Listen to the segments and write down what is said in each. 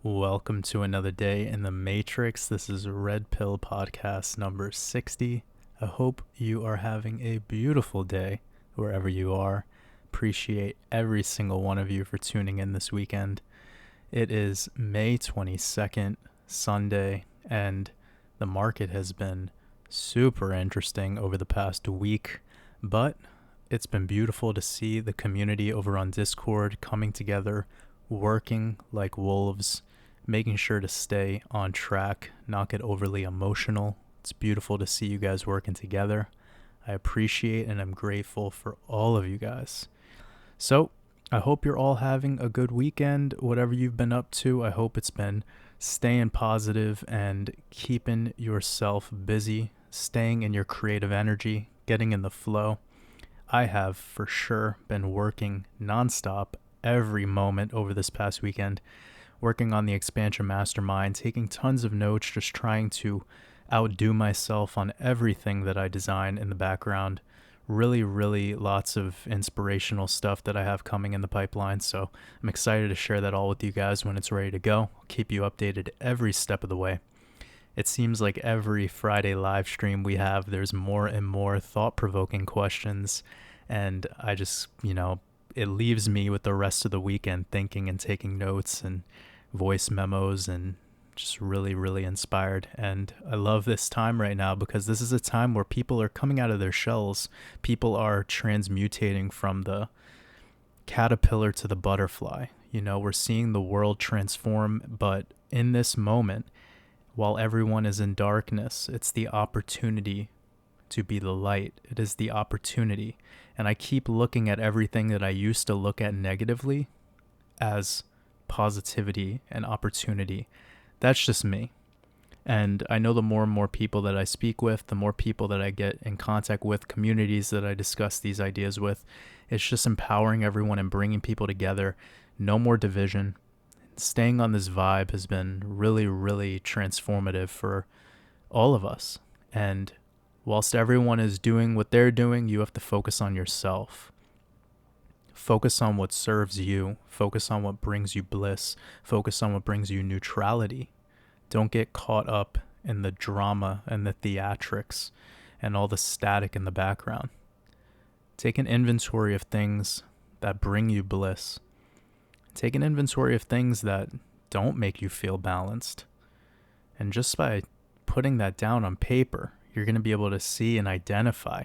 Welcome to another day in the Matrix. This is Red Pill Podcast number 60. I hope you are having a beautiful day wherever you are. Appreciate every single one of you for tuning in this weekend. It is May 22nd, Sunday, and the market has been super interesting over the past week, but it's been beautiful to see the community over on Discord coming together, working like wolves, making sure to stay on track, not get overly emotional. It's beautiful to see you guys working together. I appreciate and I'm grateful for all of you guys. So I hope you're all having a good weekend, whatever you've been up to. I hope it's been staying positive and keeping yourself busy, staying in your creative energy, getting in the flow. I have for sure been working nonstop every moment over this past weekend, working on the expansion mastermind, taking tons of notes, just trying to outdo myself on everything that I design in the background. Really lots of inspirational stuff that I have coming in the pipeline. So I'm excited to share that all with you guys when it's ready to go. I'll keep you updated every step of the way. It seems like every Friday live stream we have, there's more and more thought-provoking questions. And I just, it leaves me with the rest of the weekend thinking and taking notes and voice memos and just really inspired. And I love this time right now because this is a time where people are coming out of their shells. People are transmutating from the caterpillar to the butterfly. We're seeing the world transform, but in this moment, while everyone is in darkness, it's the opportunity to be the light. It is the opportunity. And I keep looking at everything that I used to look at negatively as positivity and opportunity. That's just me. And I know the more and more people that I speak with, the more people that I get in contact with, communities that I discuss these ideas with, it's just empowering everyone and bringing people together. No more division. Staying on this vibe has been really transformative for all of us. And whilst everyone is doing what they're doing, you have to focus on yourself. Focus on what serves you. Focus on what brings you bliss. Focus on what brings you neutrality. Don't get caught up in the drama and the theatrics and all the static in the background. Take an inventory of things that bring you bliss. Take an inventory of things that don't make you feel balanced. And just by putting that down on paper, you're going to be able to see and identify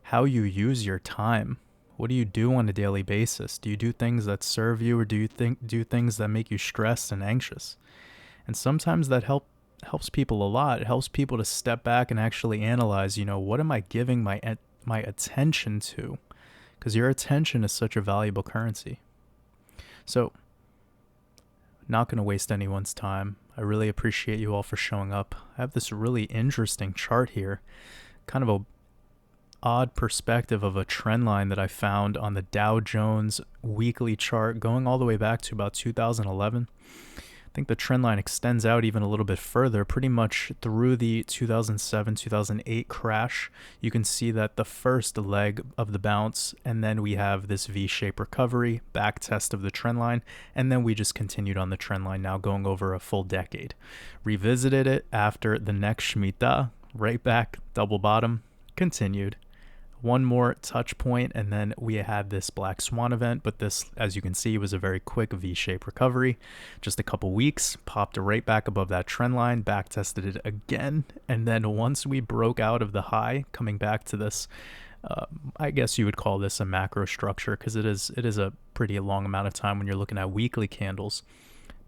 how you use your time. What do you do on a daily basis? Do you do things that serve you, or do you do things that make you stressed and anxious? And sometimes that helps people a lot. It helps people to step back and actually analyze, what am I giving my attention to? Because your attention is such a valuable currency. So, not going to waste anyone's time. I really appreciate you all for showing up. I have this really interesting chart here, kind of a odd perspective of a trend line that I found on the Dow Jones weekly chart going all the way back to about 2011. I think the trend line extends out even a little bit further, pretty much through the 2007-2008 crash. You can see that the first leg of the bounce, and then we have this V-shaped recovery, back test of the trend line, and then we just continued on the trend line now going over a full decade. Revisited it after the next Shemitah, right back, double bottom, continued. One more touch point, and then we had this black swan event, but this, as you can see, was a very quick V-shaped recovery. Just a couple weeks, popped right back above that trend line, back tested it again, and then once we broke out of the high, coming back to this, I guess you would call this a macro structure, because it is a pretty long amount of time when you're looking at weekly candles,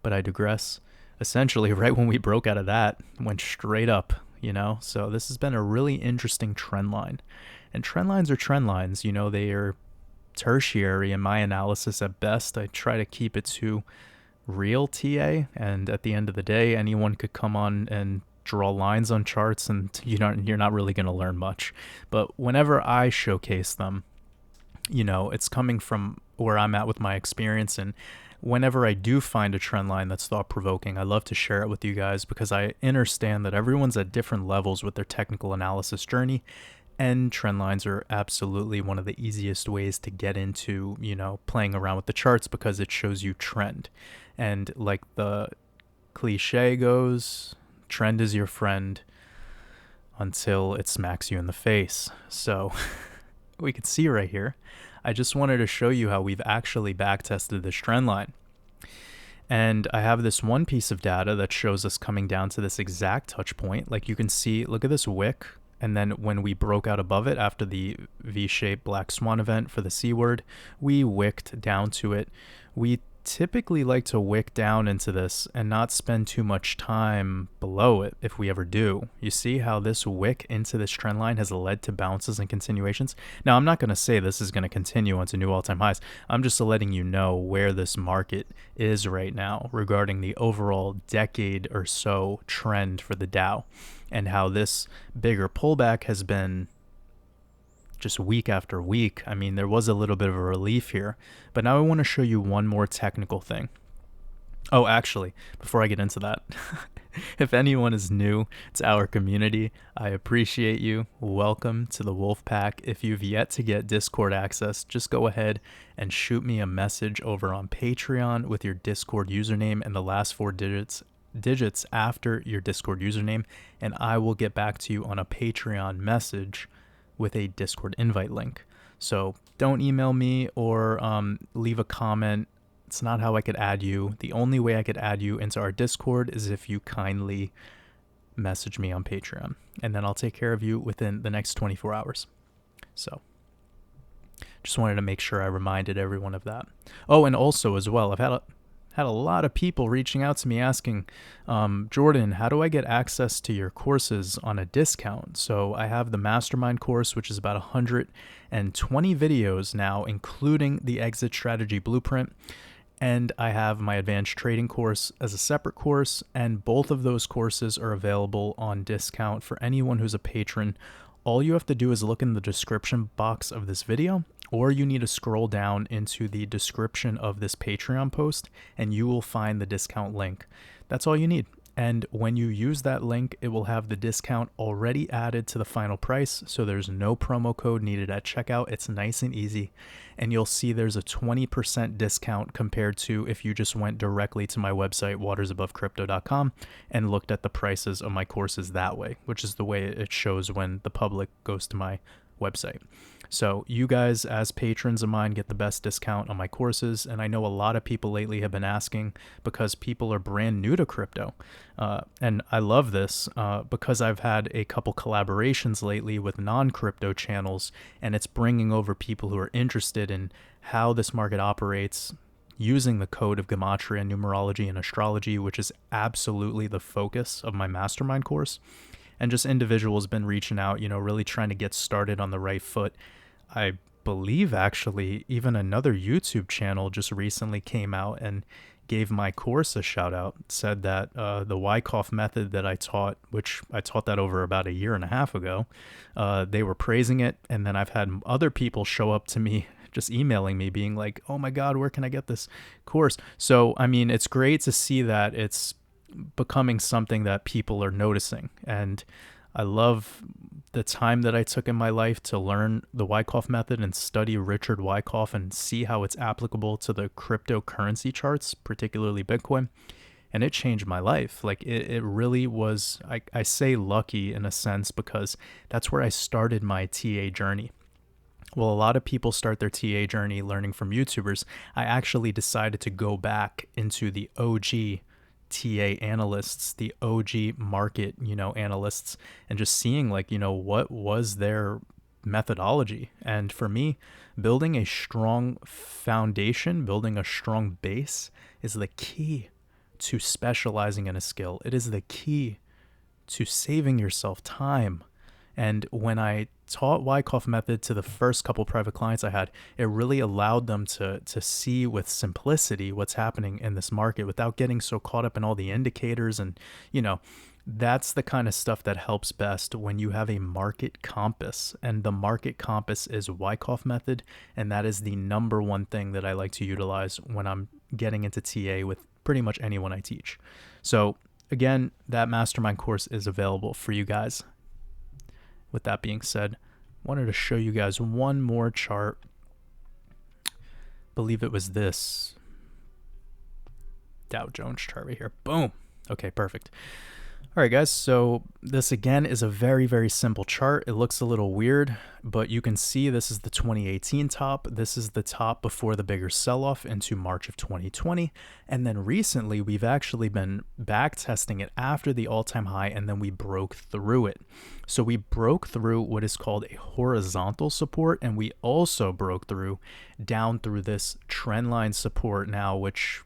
but I digress. Essentially, right when we broke out of that, went straight up, so this has been a really interesting trend line. And trend lines are trend lines, they are tertiary in my analysis at best. I try to keep it to real TA, and at the end of the day, anyone could come on and draw lines on charts, and you're not really going to learn much. But whenever I showcase them, it's coming from where I'm at with my experience, and whenever I do find a trend line that's thought-provoking, I love to share it with you guys because I understand that everyone's at different levels with their technical analysis journey. And trend lines are absolutely one of the easiest ways to get into, playing around with the charts because it shows you trend. And like the cliche goes, trend is your friend until it smacks you in the face. So we can see right here. I just wanted to show you how we've actually backtested this trend line. And I have this one piece of data that shows us coming down to this exact touch point. Like you can see, look at this wick. And then when we broke out above it after the V-shaped black swan event for the C word, we wicked down to it. We typically like to wick down into this and not spend too much time below it if we ever do. You see how this wick into this trend line has led to bounces and continuations? Now, I'm not going to say this is going to continue onto new all-time highs. I'm just letting you know where this market is right now regarding the overall decade or so trend for the Dow, and how this bigger pullback has been just week after week. I mean, there was a little bit of a relief here, but now I want to show you one more technical thing. Oh, actually, before I get into that, if anyone is new to our community, I appreciate you. Welcome to the Wolf Pack. If you've yet to get Discord access, just go ahead and shoot me a message over on Patreon with your Discord username and the last 4 digits after your Discord username, and I will get back to you on a Patreon message with a Discord invite link. So don't email me or leave a comment. It's not how I could add you. The only way I could add you into our Discord is if you kindly message me on Patreon, and then I'll take care of you within the next 24 hours. So just wanted to make sure I reminded everyone of that. Oh, and also as well, I've had a lot of people reaching out to me asking, Jordan, how do I get access to your courses on a discount? So I have the Mastermind course, which is about 120 videos now, including the exit strategy blueprint. And I have my advanced trading course as a separate course. And both of those courses are available on discount for anyone who's a patron. All you have to do is look in the description box of this video, or you need to scroll down into the description of this Patreon post and you will find the discount link. That's all you need. And when you use that link, it will have the discount already added to the final price. So there's no promo code needed at checkout. It's nice and easy. And you'll see there's a 20% discount compared to if you just went directly to my website, watersabovecrypto.com, and looked at the prices of my courses that way, which is the way it shows when the public goes to my website. So you guys as patrons of mine get the best discount on my courses. And I know a lot of people lately have been asking because people are brand new to crypto. And I love this because I've had a couple collaborations lately with non-crypto channels, and it's bringing over people who are interested in how this market operates using the code of Gematria Numerology and Astrology, which is absolutely the focus of my Mastermind course. And just individuals been reaching out, really trying to get started on the right foot. I believe actually even another YouTube channel just recently came out and gave my course a shout out, said that the Wyckoff method that I taught, which I taught that over about 1.5 years ago, they were praising it. And then I've had other people show up to me just emailing me being like, oh my God, where can I get this course? So, I mean, it's great to see that it's becoming something that people are noticing. And I love the time that I took in my life to learn the Wyckoff method and study Richard Wyckoff and see how it's applicable to the cryptocurrency charts, particularly Bitcoin. And it changed my life. Like it really was, I say lucky in a sense because that's where I started my TA journey. Well, a lot of people start their TA journey learning from YouTubers. I actually decided to go back into the OG TA analysts, the OG market, analysts, and just seeing what was their methodology. And for me, building a strong foundation, building a strong base is the key to specializing in a skill. It is the key to saving yourself time. And when I taught Wyckoff method to the first couple private clients I had, it really allowed them to see with simplicity what's happening in this market without getting so caught up in all the indicators. And, that's the kind of stuff that helps best when you have a market compass. And the market compass is Wyckoff method. And that is the number one thing that I like to utilize when I'm getting into TA with pretty much anyone I teach. So again, that mastermind course is available for you guys. With that being said, I wanted to show you guys one more chart. I believe it was this Dow Jones chart right here. Boom. Okay, perfect. All right, guys, so this again is a very, very simple chart. It looks a little weird, but you can see this is the 2018 top. This is the top before the bigger sell-off into March of 2020. And then recently, we've actually been back testing it after the all-time high, and then we broke through it. So we broke through what is called a horizontal support, and we also broke through down through this trend line support now, which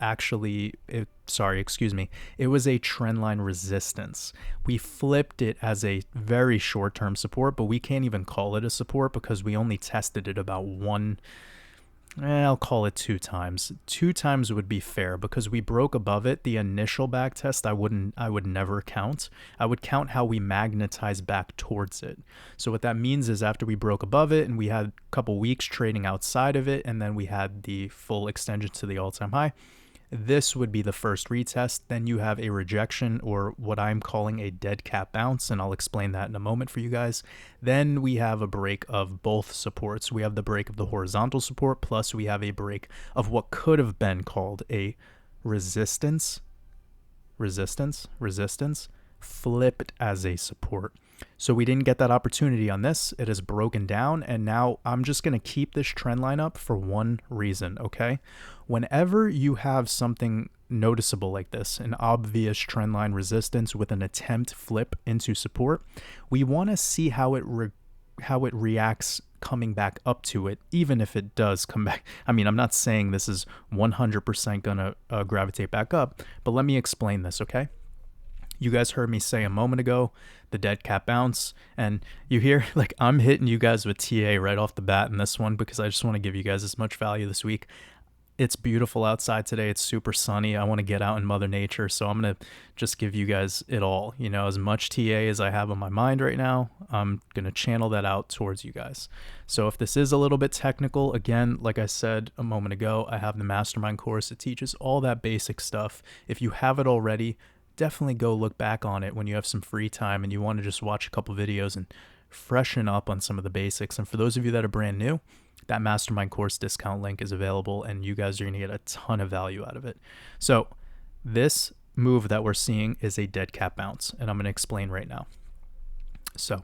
actually, it was a trend line resistance. We flipped it as a very short-term support, but we can't even call it a support because we only tested it about I'll call it 2 times. 2 times would be fair because we broke above it. The initial back test, I would never count. I would count how we magnetize back towards it. So what that means is after we broke above it and we had a couple weeks trading outside of it, and then we had the full extension to the all-time high, this would be the first retest. Then you have a rejection, or what I'm calling a dead cat bounce, and I'll explain that in a moment for you guys. Then we have a break of both supports. We have the break of the horizontal support, plus we have a break of what could have been called a resistance, flipped as a support. So we didn't get that opportunity on this. It is broken down, and now I'm just going to keep this trend line up for one reason, okay? Whenever you have something noticeable like this, an obvious trend line resistance with an attempt flip into support, we want to see how it reacts coming back up to it, even if it does come back. I mean, I'm not saying this is 100% going to gravitate back up, but let me explain this, okay? You guys heard me say a moment ago, the dead cat bounce, and you hear, like, I'm hitting you guys with TA right off the bat in this one because I just want to give you guys as much value this week. It's beautiful outside today. It's super sunny. I want to get out in Mother Nature, so I'm going to just give you guys it all. You know, as much TA as I have on my mind right now, I'm going to channel that out towards you guys. So if this is a little bit technical, again, like I said a moment ago, I have the Mastermind course. It teaches all that basic stuff. If you have it already, definitely go look back on it when you have some free time and you want to just watch a couple videos and freshen up on some of the basics. And for those of you that are brand new, that Mastermind course discount link is available, and you guys are going to get a ton of value out of it. So this move that we're seeing is a dead cat bounce, and I'm going to explain right now. So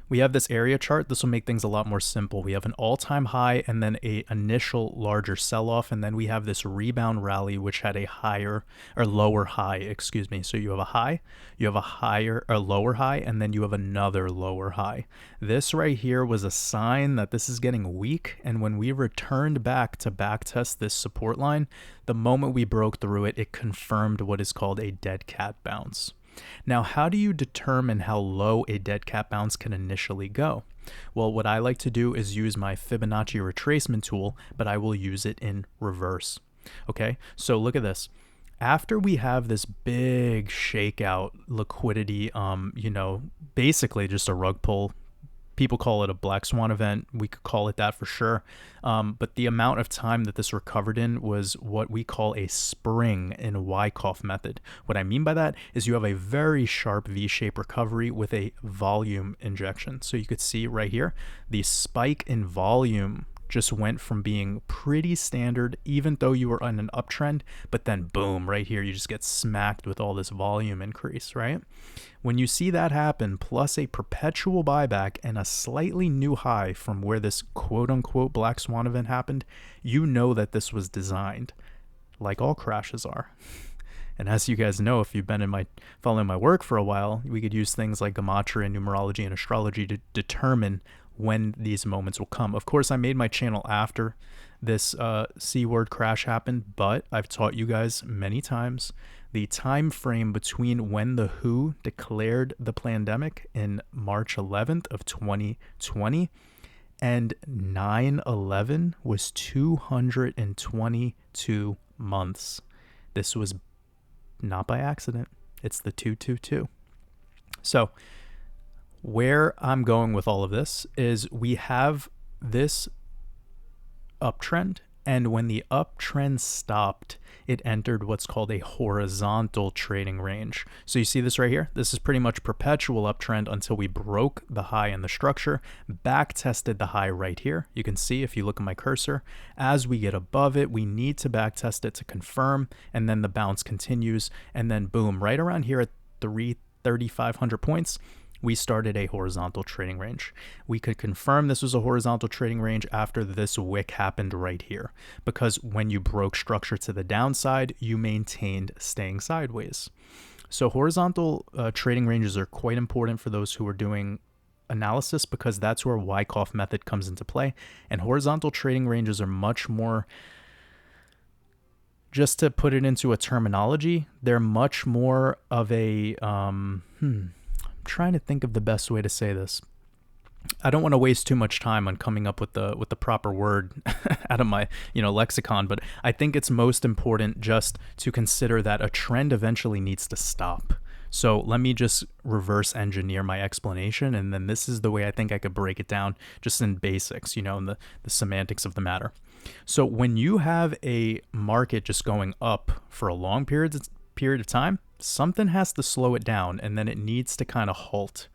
we have this area chart. This will make things a lot more simple. We have an all-time high and then a initial larger sell-off, and then we have this rebound rally which had a higher or lower high, excuse me. So you have a high, you have a higher or lower high, and then you have another lower high. This right here was a sign that this is getting weak, and when we returned back to backtest this support line, the moment we broke through it, it confirmed what is called a dead cat bounce. Now, how do you determine how low a dead cat bounce can initially go? Well, what I like to do is use my Fibonacci retracement tool, but I will use it in reverse. Okay, so look at this. After we have this big shakeout liquidity, basically just a rug pull. People call it a black swan event. We could call it that for sure. But the amount of time that this recovered in was what we call a spring in Wyckoff method. What I mean by that is you have a very sharp V-shaped recovery with a volume injection. So you could see right here, the spike in volume just went from being pretty standard, even though you were on an uptrend, but then boom, right here, you just get smacked with all this volume increase, right? When you see that happen, plus a perpetual buyback and a slightly new high from where this quote unquote black swan event happened, you know that this was designed, like all crashes are. And as you guys know, if you've been following my work for a while, we could use things like Gematria Numerology and Astrology to determine when these moments will come. Of course, I made my channel after this C-word crash happened, but I've taught you guys many times the time frame between when the WHO declared the pandemic in March 11th of 2020 and 9/11 was 222 months. This was not by accident. It's the 222. So where I'm going with all of this is we have this uptrend And when the uptrend stopped, it entered what's called a horizontal trading range. So you see this right here? This is pretty much perpetual uptrend until we broke the high in the structure, back tested the high right here. You can see if you look at my cursor, as we get above it, we need to back test it to confirm, and then the bounce continues, and then boom, right around here at 3,500 points, we started a horizontal trading range. We could confirm this was a horizontal trading range after this wick happened right here, because when you broke structure to the downside, you maintained staying sideways. So horizontal trading ranges are quite important for those who are doing analysis, because that's where Wyckoff method comes into play. And horizontal trading ranges are much more, just to put it into a terminology, they're much more of a, trying to think of the best way to say this. I don't want to waste too much time on coming up with the proper word out of my lexicon, but I think it's most important just to consider that a trend eventually needs to stop. So let me just reverse engineer my explanation, and then this is the way I think I could break it down just in basics, in the semantics of the matter. So when you have a market just going up for a long period of time, something has to slow it down, and then it needs to kind of halt.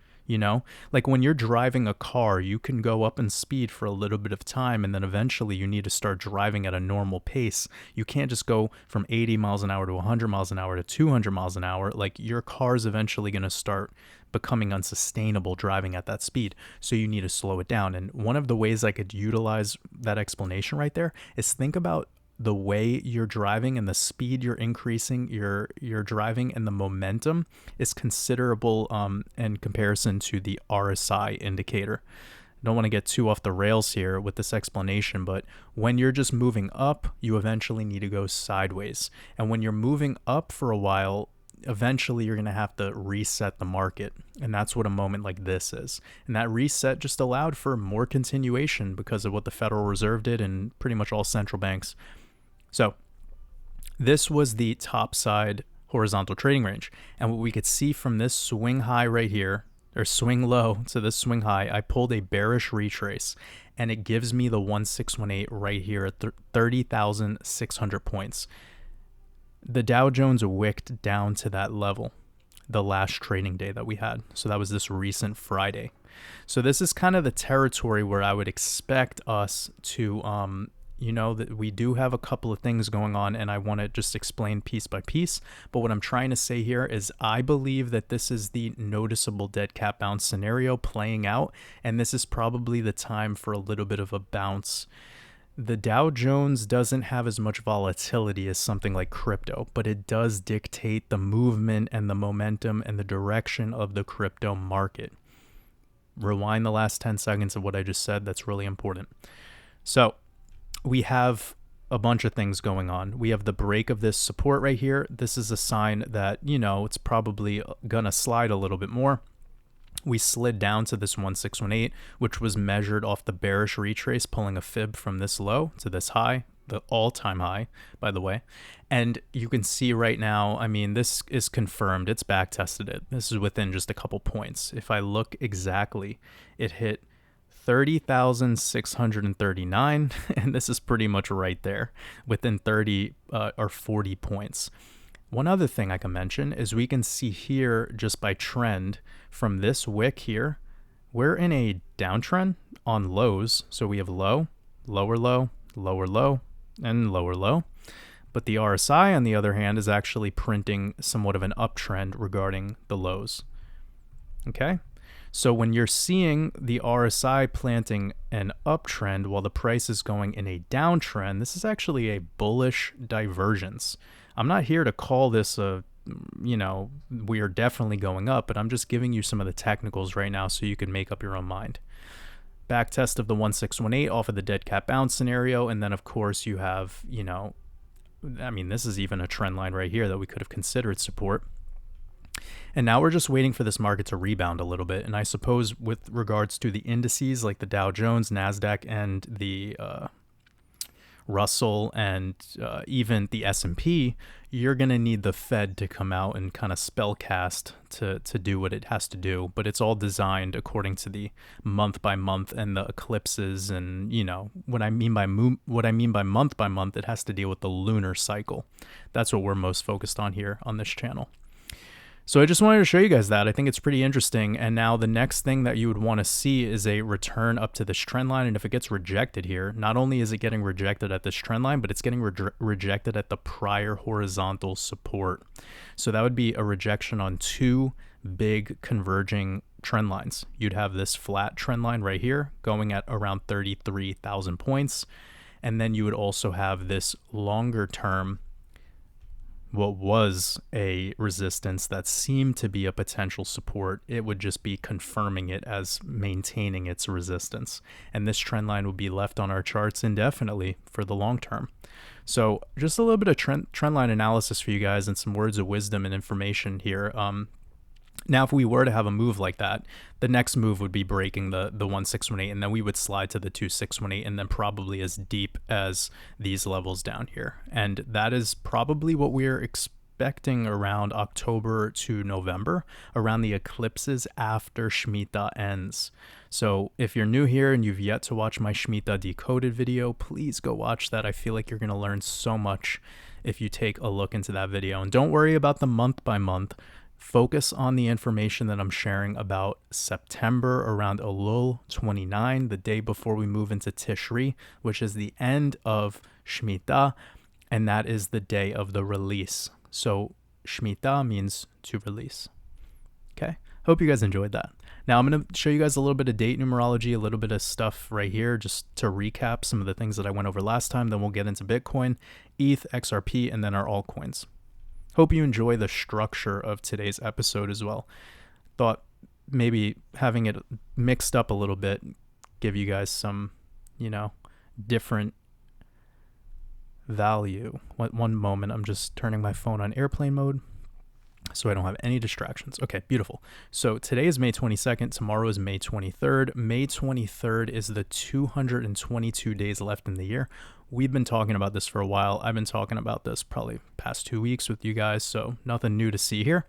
Like when you're driving a car, you can go up in speed for a little bit of time, and then eventually you need to start driving at a normal pace. You can't just go from 80 miles an hour to 100 miles an hour to 200 miles an hour. Like, your car's eventually going to start becoming unsustainable driving at that speed. So you need to slow it down. And one of the ways I could utilize that explanation right there is think about the way you're driving and the speed you're increasing your driving, and the momentum is considerable in comparison to the RSI indicator. I don't want to get too off the rails here with this explanation, but when you're just moving up, you eventually need to go sideways. And when you're moving up for a while, eventually you're going to have to reset the market. And that's what a moment like this is. And that reset just allowed for more continuation because of what the Federal Reserve did and pretty much all central banks. So this was the top side horizontal trading range. And what we could see from this swing high right here, or swing low to this swing high, I pulled a bearish retrace, and it gives me the 1618 right here at 30,600 points. The Dow Jones wicked down to that level the last trading day that we had. So that was this recent Friday. So this is kind of the territory where I would expect us to that we do have a couple of things going on, and I want to just explain piece by piece. But what I'm trying to say here is I believe that this is the noticeable dead cat bounce scenario playing out, and this is probably the time for a little bit of a bounce. The Dow Jones doesn't have as much volatility as something like crypto, but it does dictate the movement and the momentum and the direction of the crypto market. Rewind the last 10 seconds of what I just said. That's really important. So we have a bunch of things going on. We have the break of this support right here. This is a sign that, it's probably gonna slide a little bit more. We slid down to this 1618, which was measured off the bearish retrace, pulling a fib from this low to this high, the all-time high, by the way. And you can see right now, this is confirmed. It's back tested it. This is within just a couple points. If I look exactly, it hit 30,639, and this is pretty much right there within 30 or 40 points. One other thing I can mention is we can see here just by trend from this wick here, we're in a downtrend on lows. So we have low, lower low, lower low, and lower low. But the RSI, on the other hand, is actually printing somewhat of an uptrend regarding the lows. Okay? So when you're seeing the RSI planting an uptrend while the price is going in a downtrend, this is actually a bullish divergence. I'm not here to call this we are definitely going up, but I'm just giving you some of the technicals right now so you can make up your own mind. Back test of the 1618 off of the dead cat bounce scenario, and then of course you have, this is even a trend line right here that we could have considered support. And now we're just waiting for this market to rebound a little bit. And I suppose with regards to the indices like the Dow Jones, NASDAQ, and the Russell and even the S&P, you're going to need the Fed to come out and kind of spellcast to do what it has to do. But it's all designed according to the month by month and the eclipses. And, you know, what I mean by month by month, it has to deal with the lunar cycle. That's what we're most focused on here on this channel. So I just wanted to show you guys that. I think it's pretty interesting. And now the next thing that you would want to see is a return up to this trend line. And if it gets rejected here, not only is it getting rejected at this trend line, but it's getting rejected at the prior horizontal support. So that would be a rejection on two big converging trend lines. You'd have this flat trend line right here going at around 33,000 points. And then you would also have this longer term, what was a resistance that seemed to be a potential support. It would just be confirming it as maintaining its resistance. And this trend line would be left on our charts indefinitely for the long term. So just a little bit of trend line analysis for you guys and some words of wisdom and information here. Now, if we were to have a move like that, the next move would be breaking the 1618, and then we would slide to the 2618, and then probably as deep as these levels down here. And that is probably what we're expecting around October to November, around the eclipses after Shemitah ends. So if you're new here and you've yet to watch my Shemitah Decoded video, please go watch that. I feel like you're going to learn so much if you take a look into that video. And don't worry about the month by month. Focus on the information that I'm sharing about September around Elul 29, the day before we move into Tishri, which is the end of Shemitah, and that is the day of the release. So Shemitah means to release. Okay, hope you guys enjoyed that. Now I'm going to show you guys a little bit of date numerology, a little bit of stuff right here, just to recap some of the things that I went over last time. Then we'll get into Bitcoin, ETH, XRP, and then our altcoins. Hope you enjoy the structure of today's episode as well. Thought maybe having it mixed up a little bit, give you guys some, different value. One moment, I'm just turning my phone on airplane mode so I don't have any distractions. Okay, beautiful. So today is May 22nd. Tomorrow is May 23rd. May 23rd is the 222 days left in the year. We've been talking about this for a while. I've been talking about this probably past 2 weeks with you guys, so nothing new to see here.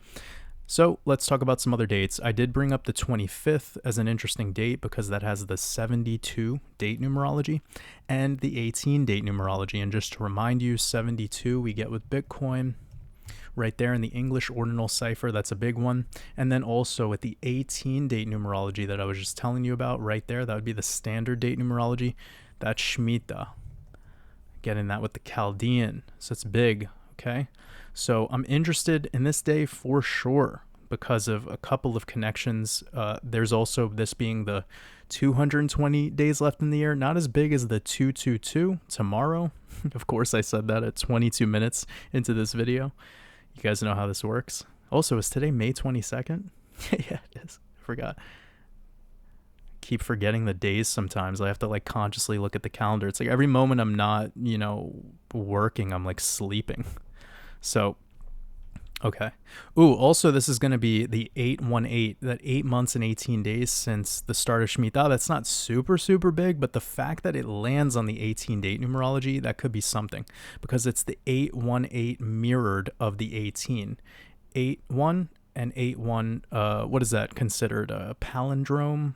So let's talk about some other dates. I did bring up the 25th as an interesting date because that has the 72 date numerology and the 18 date numerology. And just to remind you, 72 we get with Bitcoin right there in the English ordinal cipher. That's a big one. And then also with the 18 date numerology that I was just telling you about right there, that would be the standard date numerology. That's Shemitah. Getting that with the Chaldean. So it's big. Okay. So I'm interested in this day for sure because of a couple of connections. There's also this being the 220 days left in the year, not as big as the 222 tomorrow. Of course, I said that at 22 minutes into this video. You guys know how this works. Also, is today May 22nd? Yeah, it is. I forgot. Keep forgetting the days sometimes. I have to consciously look at the calendar. It's like every moment I'm not, working, I'm sleeping. So, okay. Ooh, also this is going to be the 818, that 8 months and 18 days since the start of Shemitah. That's not super, super big, but the fact that it lands on the 18 date numerology, that could be something because it's the 818 mirrored of the 18. 8-1 and 8-1, what is that considered? A palindrome?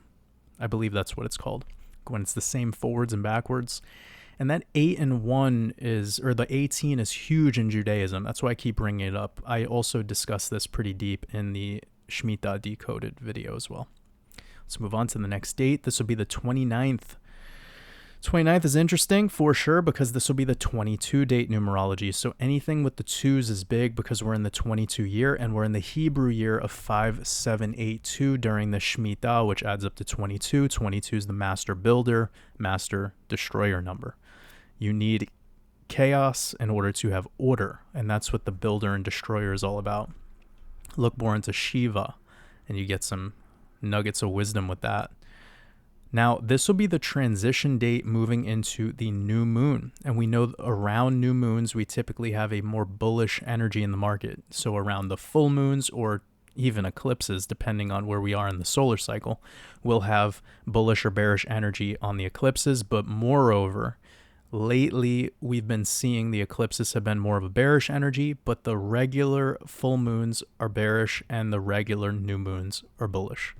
I believe that's what it's called when it's the same forwards and backwards. And that 8 and 1 the 18 is huge in Judaism. That's why I keep bringing it up. I also discussed this pretty deep in the Shemitah Decoded video as well. Let's move on to the next date. This will be the 29th. 29th is interesting for sure because this will be the 22 date numerology. So anything with the twos is big because we're in the 22 year and we're in the Hebrew year of 5782 during the Shemitah, which adds up to 22. 22 is the master builder, master destroyer number. You need chaos in order to have order, and that's what the builder and destroyer is all about. Look more into Shiva, and you get some nuggets of wisdom with that. Now, this will be the transition date moving into the new moon. And we know around new moons, we typically have a more bullish energy in the market. So around the full moons or even eclipses, depending on where we are in the solar cycle, we'll have bullish or bearish energy on the eclipses. But moreover, Lately, we've been seeing the eclipses have been more of a bearish energy, but the regular full moons are bearish and the regular new moons are bullish.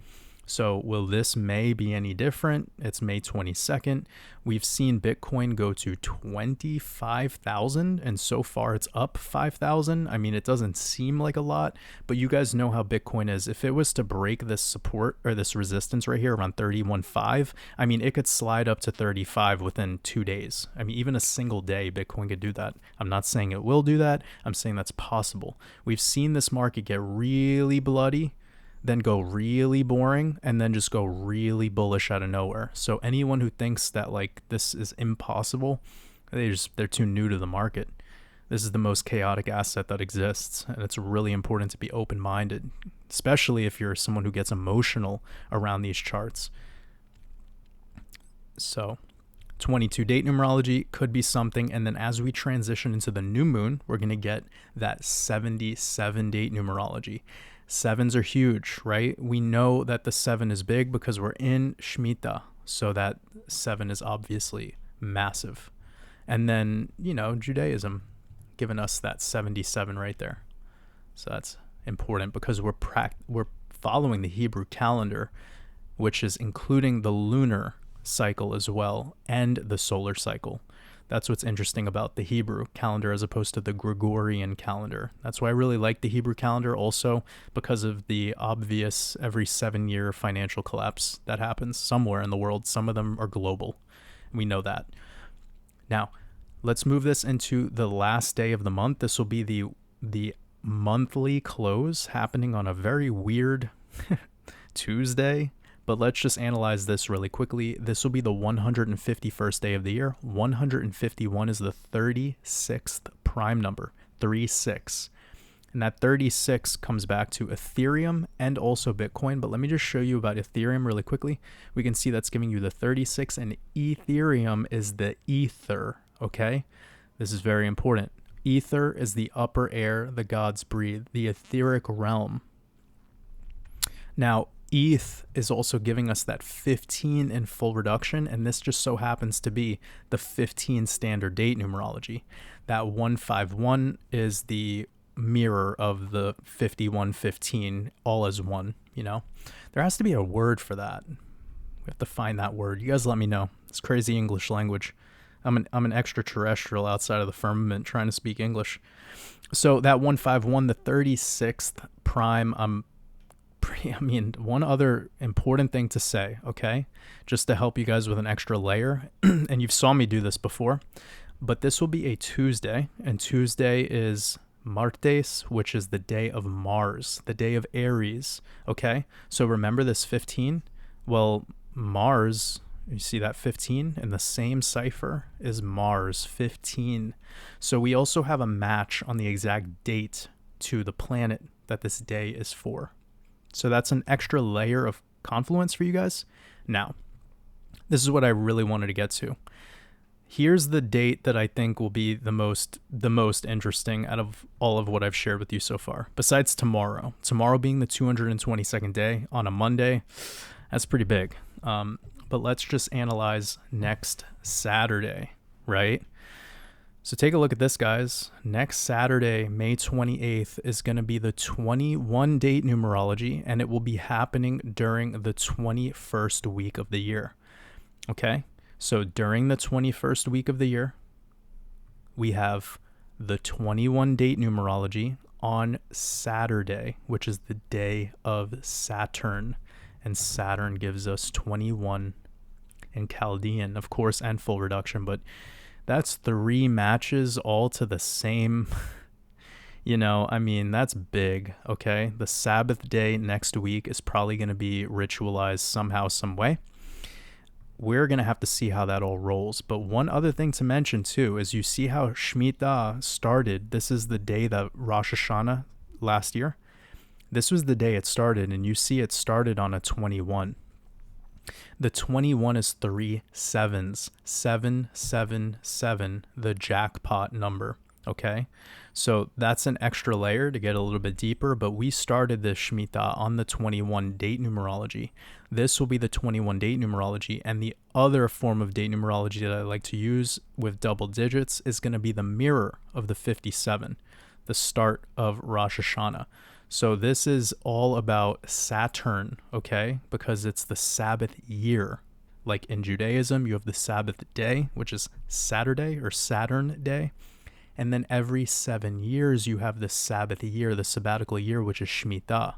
So will this May be any different? It's May 22nd. We've seen Bitcoin go to 25,000 and so far it's up 5,000. I mean, it doesn't seem like a lot, but you guys know how Bitcoin is. If it was to break this support or this resistance right here around 31.5, I mean, it could slide up to 35 within 2 days. I mean, even a single day, Bitcoin could do that. I'm not saying it will do that. I'm saying that's possible. We've seen this market get really bloody, then go really boring, and then just go really bullish out of nowhere. So anyone who thinks that like this is impossible, they're too new to the market. This is the most chaotic asset that exists, and it's really important to be open-minded, especially if you're someone who gets emotional around these charts. So 22 date numerology could be something, and then as we transition into the new moon, we're going to get that 77 date numerology. Sevens are huge, right? We know that the 7 is big because we're in Shemitah, so that 7 is obviously massive. And then, Judaism giving us that 77 right there. So that's important because we're following the Hebrew calendar, which is including the lunar cycle as well and the solar cycle. That's what's interesting about the Hebrew calendar as opposed to the Gregorian calendar. That's why I really like the Hebrew calendar also, because of the obvious every 7-year financial collapse that happens somewhere in the world. Some of them are global. We know that. Now, let's move this into the last day of the month. This will be the monthly close happening on a very weird Tuesday. But let's just analyze this really quickly. This will be the 151st day of the year. 151 is the 36th prime number, 36. And that 36 comes back to Ethereum and also Bitcoin. But let me just show you about Ethereum really quickly. We can see that's giving you the 36, and Ethereum is the ether, okay? This is very important. Ether is the upper air the gods breathe, the etheric realm. Now, ETH is also giving us that 15 in full reduction, and this just so happens to be the 15 standard date numerology. That 151 is the mirror of the 5115 all as one, There has to be a word for that. We have to find that word. You guys let me know. It's crazy English language. I'm an extraterrestrial outside of the firmament trying to speak English. So that 151, the 36th prime, one other important thing to say, okay, just to help you guys with an extra layer, and you've saw me do this before, but this will be a Tuesday, and Tuesday is Martes, which is the day of Mars, the day of Aries, okay? So remember this 15? Well, Mars, you see that 15 in the same cipher is Mars 15. So we also have a match on the exact date to the planet that this day is for. So that's an extra layer of confluence for you guys. Now, this is what I really wanted to get to. Here's the date that I think will be the most interesting out of all of what I've shared with you so far. Besides tomorrow. Tomorrow being the 222nd day on a Monday. That's pretty big. But let's just analyze next Saturday, right? So take a look at this, guys. Next Saturday, May 28th, is going to be the 21 date numerology, and it will be happening during the 21st week of the year. Okay? So during the 21st week of the year, we have the 21 date numerology on Saturday, which is the day of Saturn. And Saturn gives us 21 in Chaldean, of course, and full reduction, but that's 3 matches all to the same, that's big, okay? The Sabbath day next week is probably going to be ritualized somehow, some way. We're going to have to see how that all rolls. But one other thing to mention, too, is you see how Shemitah started. This is the day that Rosh Hashanah last year. This was the day it started, and you see it started on a 21. The 21 is 3 sevens, 777, the jackpot number. Okay, so that's an extra layer to get a little bit deeper, but we started this Shemitah on the 21 date numerology. This will be the 21 date numerology, and the other form of date numerology that I like to use with double digits is going to be the mirror of the 57, the start of Rosh Hashanah. So this is all about Saturn, okay, because it's the Sabbath year. Like in Judaism, you have the Sabbath day, which is Saturday or Saturn day. And then every 7 years, you have the Sabbath year, the sabbatical year, which is Shemitah.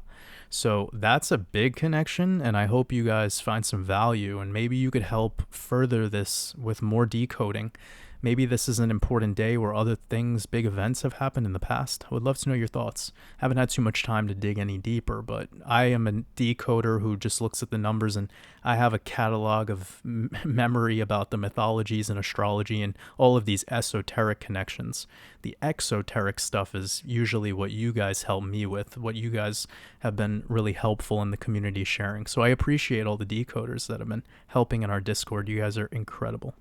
So that's a big connection, and I hope you guys find some value, and maybe you could help further this with more decoding. Maybe this is an important day where other things, big events have happened in the past. I would love to know your thoughts. Haven't had too much time to dig any deeper, but I am a decoder who just looks at the numbers, and I have a catalog of memory about the mythologies and astrology and all of these esoteric connections. The exoteric stuff is usually what you guys help me with, what you guys have been really helpful in the community sharing. So I appreciate all the decoders that have been helping in our Discord. You guys are incredible.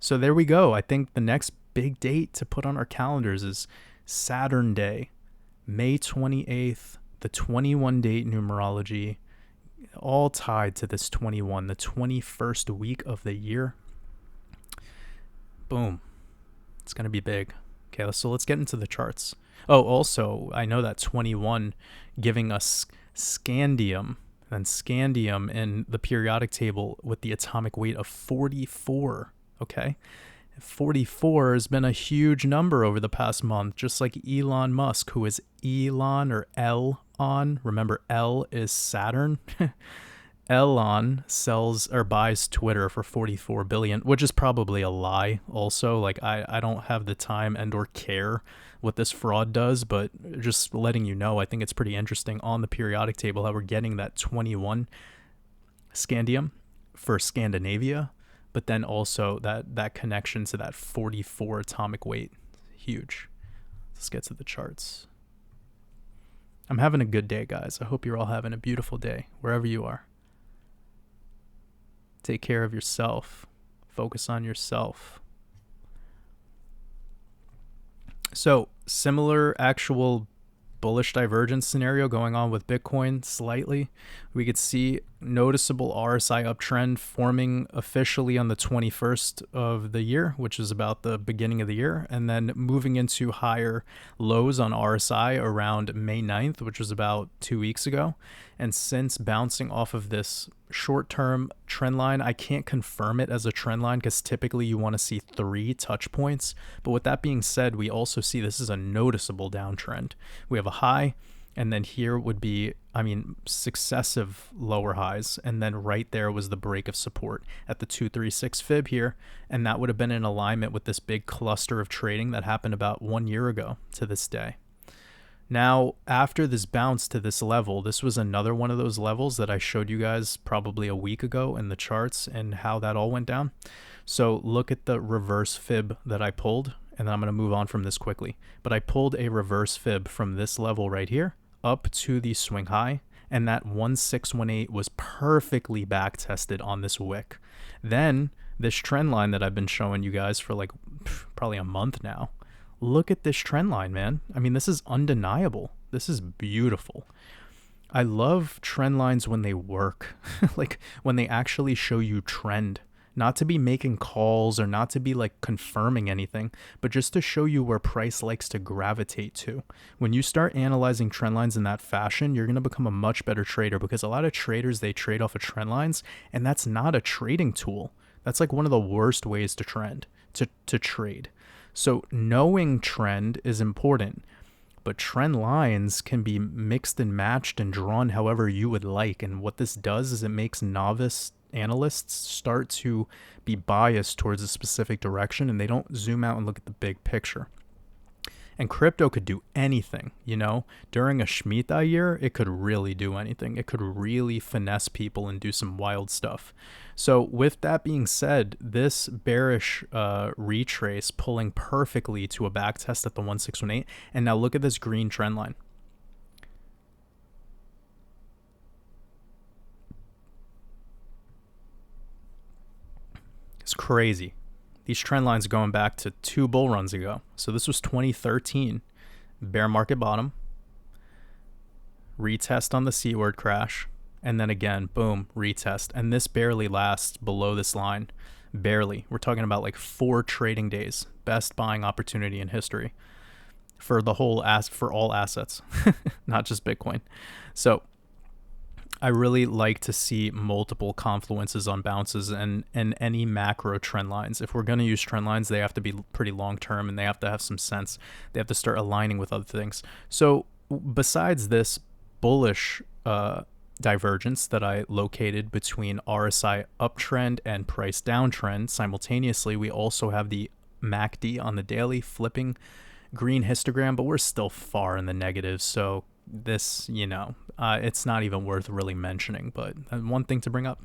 So there we go. I think the next big date to put on our calendars is Saturn Day, May 28th, the 21 date numerology, all tied to this 21, the 21st week of the year. Boom. It's going to be big. Okay, so let's get into the charts. Oh, also, I know that 21 giving us scandium, and scandium in the periodic table with the atomic weight of 44. Okay, 44 has been a huge number over the past month, just like Elon Musk, who is Elon or Elon. Remember, L is Saturn. Elon sells or buys Twitter for 44 billion, which is probably a lie also. Like I don't have the time and or care what this fraud does, but just letting you know, I think it's pretty interesting on the periodic table how we're getting that 21 scandium for Scandinavia, but then also that connection to that 44 atomic weight. Huge. Let's get to the charts. I'm having a good day, guys. I hope you're all having a beautiful day, wherever you are. Take care of yourself. Focus on yourself. So, similar actual bullish divergence scenario going on with Bitcoin slightly. We could see noticeable RSI uptrend forming officially on the 21st of the year, which is about the beginning of the year, and then moving into higher lows on RSI around May 9th, which was about 2 weeks ago. And since bouncing off of this short-term trend line, I can't confirm it as a trend line because typically you want to see 3 touch points. But with that being said, we also see this is a noticeable downtrend. We have a high, and then here would be, successive lower highs. And then right there was the break of support at the 236 fib here. And that would have been in alignment with this big cluster of trading that happened about 1 year ago to this day. Now, after this bounce to this level, this was another one of those levels that I showed you guys probably a week ago in the charts and how that all went down. So look at the reverse fib that I pulled, and then I'm going to move on from this quickly. But I pulled a reverse fib from this level right here up to the swing high, and that 1618 was perfectly back tested on this wick. Then this trend line that I've been showing you guys for like probably a month now. Look at this trend line, man. This is undeniable. This is beautiful. I love trend lines when they work, like when they actually show you trend, not to be making calls or not to be like confirming anything, but just to show you where price likes to gravitate to. When you start analyzing trend lines in that fashion, you're going to become a much better trader, because a lot of traders, they trade off of trend lines, and that's not a trading tool. That's like one of the worst ways to trade. So knowing trend is important, but trend lines can be mixed and matched and drawn however you would like. And what this does is it makes novice analysts start to be biased towards a specific direction, and they don't zoom out and look at the big picture. And crypto could do anything, during a Shemitah year, it could really do anything. It could really finesse people and do some wild stuff. So with that being said, this bearish retrace pulling perfectly to a back test at the 1618. And now look at this green trend line. It's crazy. these trend lines going back to 2 bull runs ago. So this was 2013, bear market bottom, retest on the C word crash, and then again, boom, retest. And this barely lasts below this line. Barely. We're talking about like 4 trading days. Best buying opportunity in history for the whole for all assets, not just Bitcoin. So I really like to see multiple confluences on bounces and any macro trend lines. If we're going to use trend lines, they have to be pretty long term and they have to have some sense. They have to start aligning with other things. So besides this bullish divergence that I located between RSI uptrend and price downtrend, simultaneously, we also have the MACD on the daily flipping green histogram, but we're still far in the negative. So this, it's not even worth really mentioning, but one thing to bring up.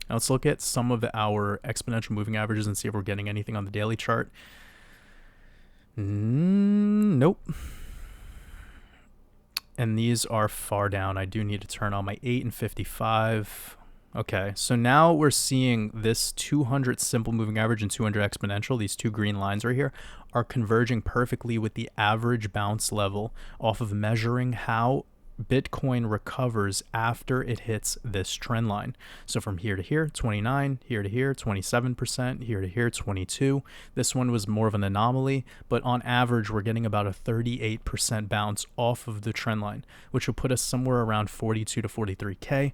Now let's look at some of our exponential moving averages and see if we're getting anything on the daily chart. Nope. And these are far down. I do need to turn on my 8 and 55. Okay, so now we're seeing this 200 simple moving average and 200 exponential, these 2 green lines right here, are converging perfectly with the average bounce level off of measuring how Bitcoin recovers after it hits this trend line. So from here to here, 29, here to here, 27%, here to here, 22. This one was more of an anomaly, but on average, we're getting about a 38% bounce off of the trend line, which will put us somewhere around 42 to 43K.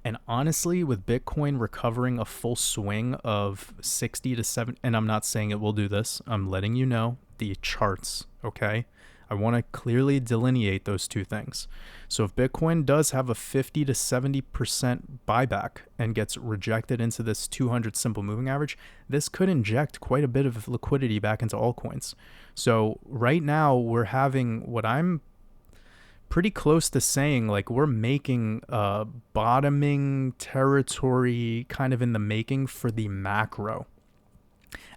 And honestly, with Bitcoin recovering a full swing of 60 to 70, and I'm not saying it will do this, I'm letting you know the charts, okay? I want to clearly delineate those two things. So if Bitcoin does have a 50 to 70% buyback and gets rejected into this 200 simple moving average, this could inject quite a bit of liquidity back into altcoins. So right now we're having what I'm pretty close to saying, like, we're making bottoming territory kind of in the making for the macro.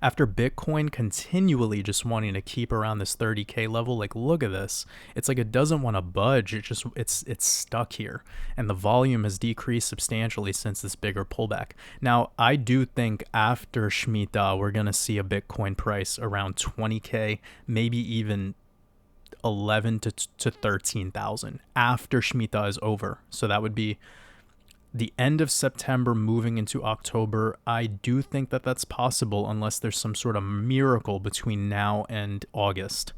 After Bitcoin continually just wanting to keep around this 30K level, like, look at this. It's like it doesn't want to budge. It's stuck here. And the volume has decreased substantially since this bigger pullback. Now, I do think after Shemitah, we're going to see a Bitcoin price around 20K, maybe even 11 to 13,000 after Shemitah is over. So that would be the end of September moving into October. I do think that that's possible unless there's some sort of miracle between now and August.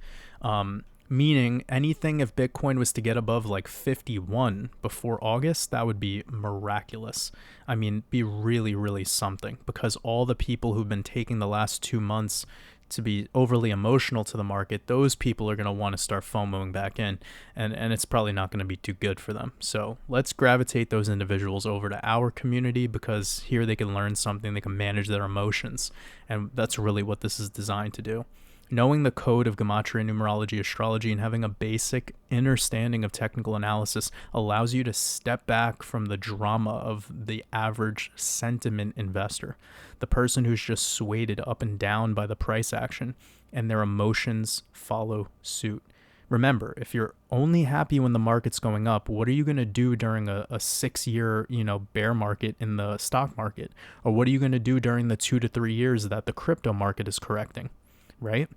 Meaning anything, if Bitcoin was to get above like 51 before August, that would be miraculous. I mean, be really, really something, because all the people who've been taking the last 2 months to be overly emotional to the market, those people are going to want to start FOMOing back in, and it's probably not going to be too good for them. So let's gravitate those individuals over to our community, because here they can learn something, they can manage their emotions, and that's really what this is designed to do. Knowing the code of Gematria Numerology Astrology and having a basic understanding of technical analysis allows you to step back from the drama of the average sentiment investor, the person who's just swayed up and down by the price action, and their emotions follow suit. Remember, if you're only happy when the market's going up, what are you going to do during a 6-year, bear market in the stock market? Or what are you going to do during the 2 to 3 years that the crypto market is correcting? Right?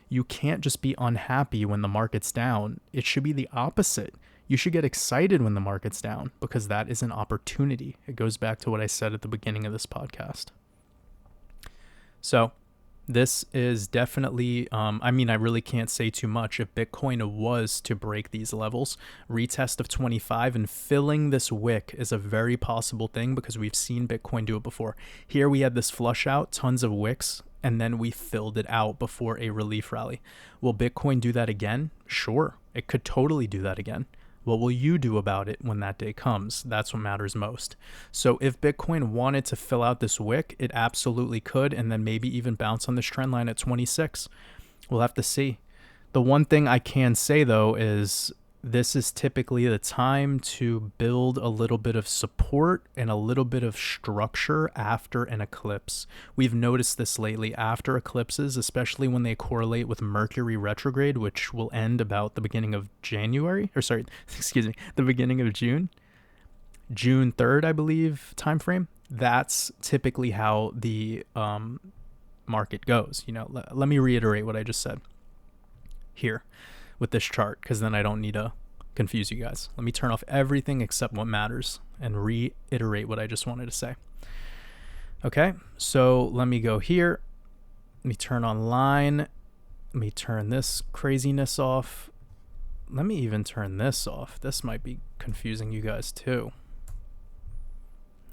You can't just be unhappy when the market's down. It should be the opposite. You should get excited when the market's down, because that is an opportunity. It goes back to what I said at the beginning of this podcast. So this is definitely, I really can't say too much. If Bitcoin was to break these levels, retest of 25 and filling this wick is a very possible thing, because we've seen Bitcoin do it before. Here we had this flush out, tons of wicks, and then we filled it out before a relief rally. Will Bitcoin do that again? Sure, it could totally do that again. What will you do about it when that day comes? That's what matters most. So if Bitcoin wanted to fill out this wick, it absolutely could, and then maybe even bounce on this trend line at 26. We'll have to see. The one thing I can say, though, is this is typically the time to build a little bit of support and a little bit of structure after an eclipse. We've noticed this lately after eclipses, especially when they correlate with Mercury retrograde, which will end about the beginning of the beginning of June 3rd, I believe, time frame. That's typically how the market goes. You know, let me reiterate what I just said here with this chart, because then I don't need to confuse you guys. Let me turn off everything except what matters and reiterate what I just wanted to say. Okay, so let me go here. Let me turn on line. Let me turn this craziness off. Let me even turn this off. This might be confusing you guys too.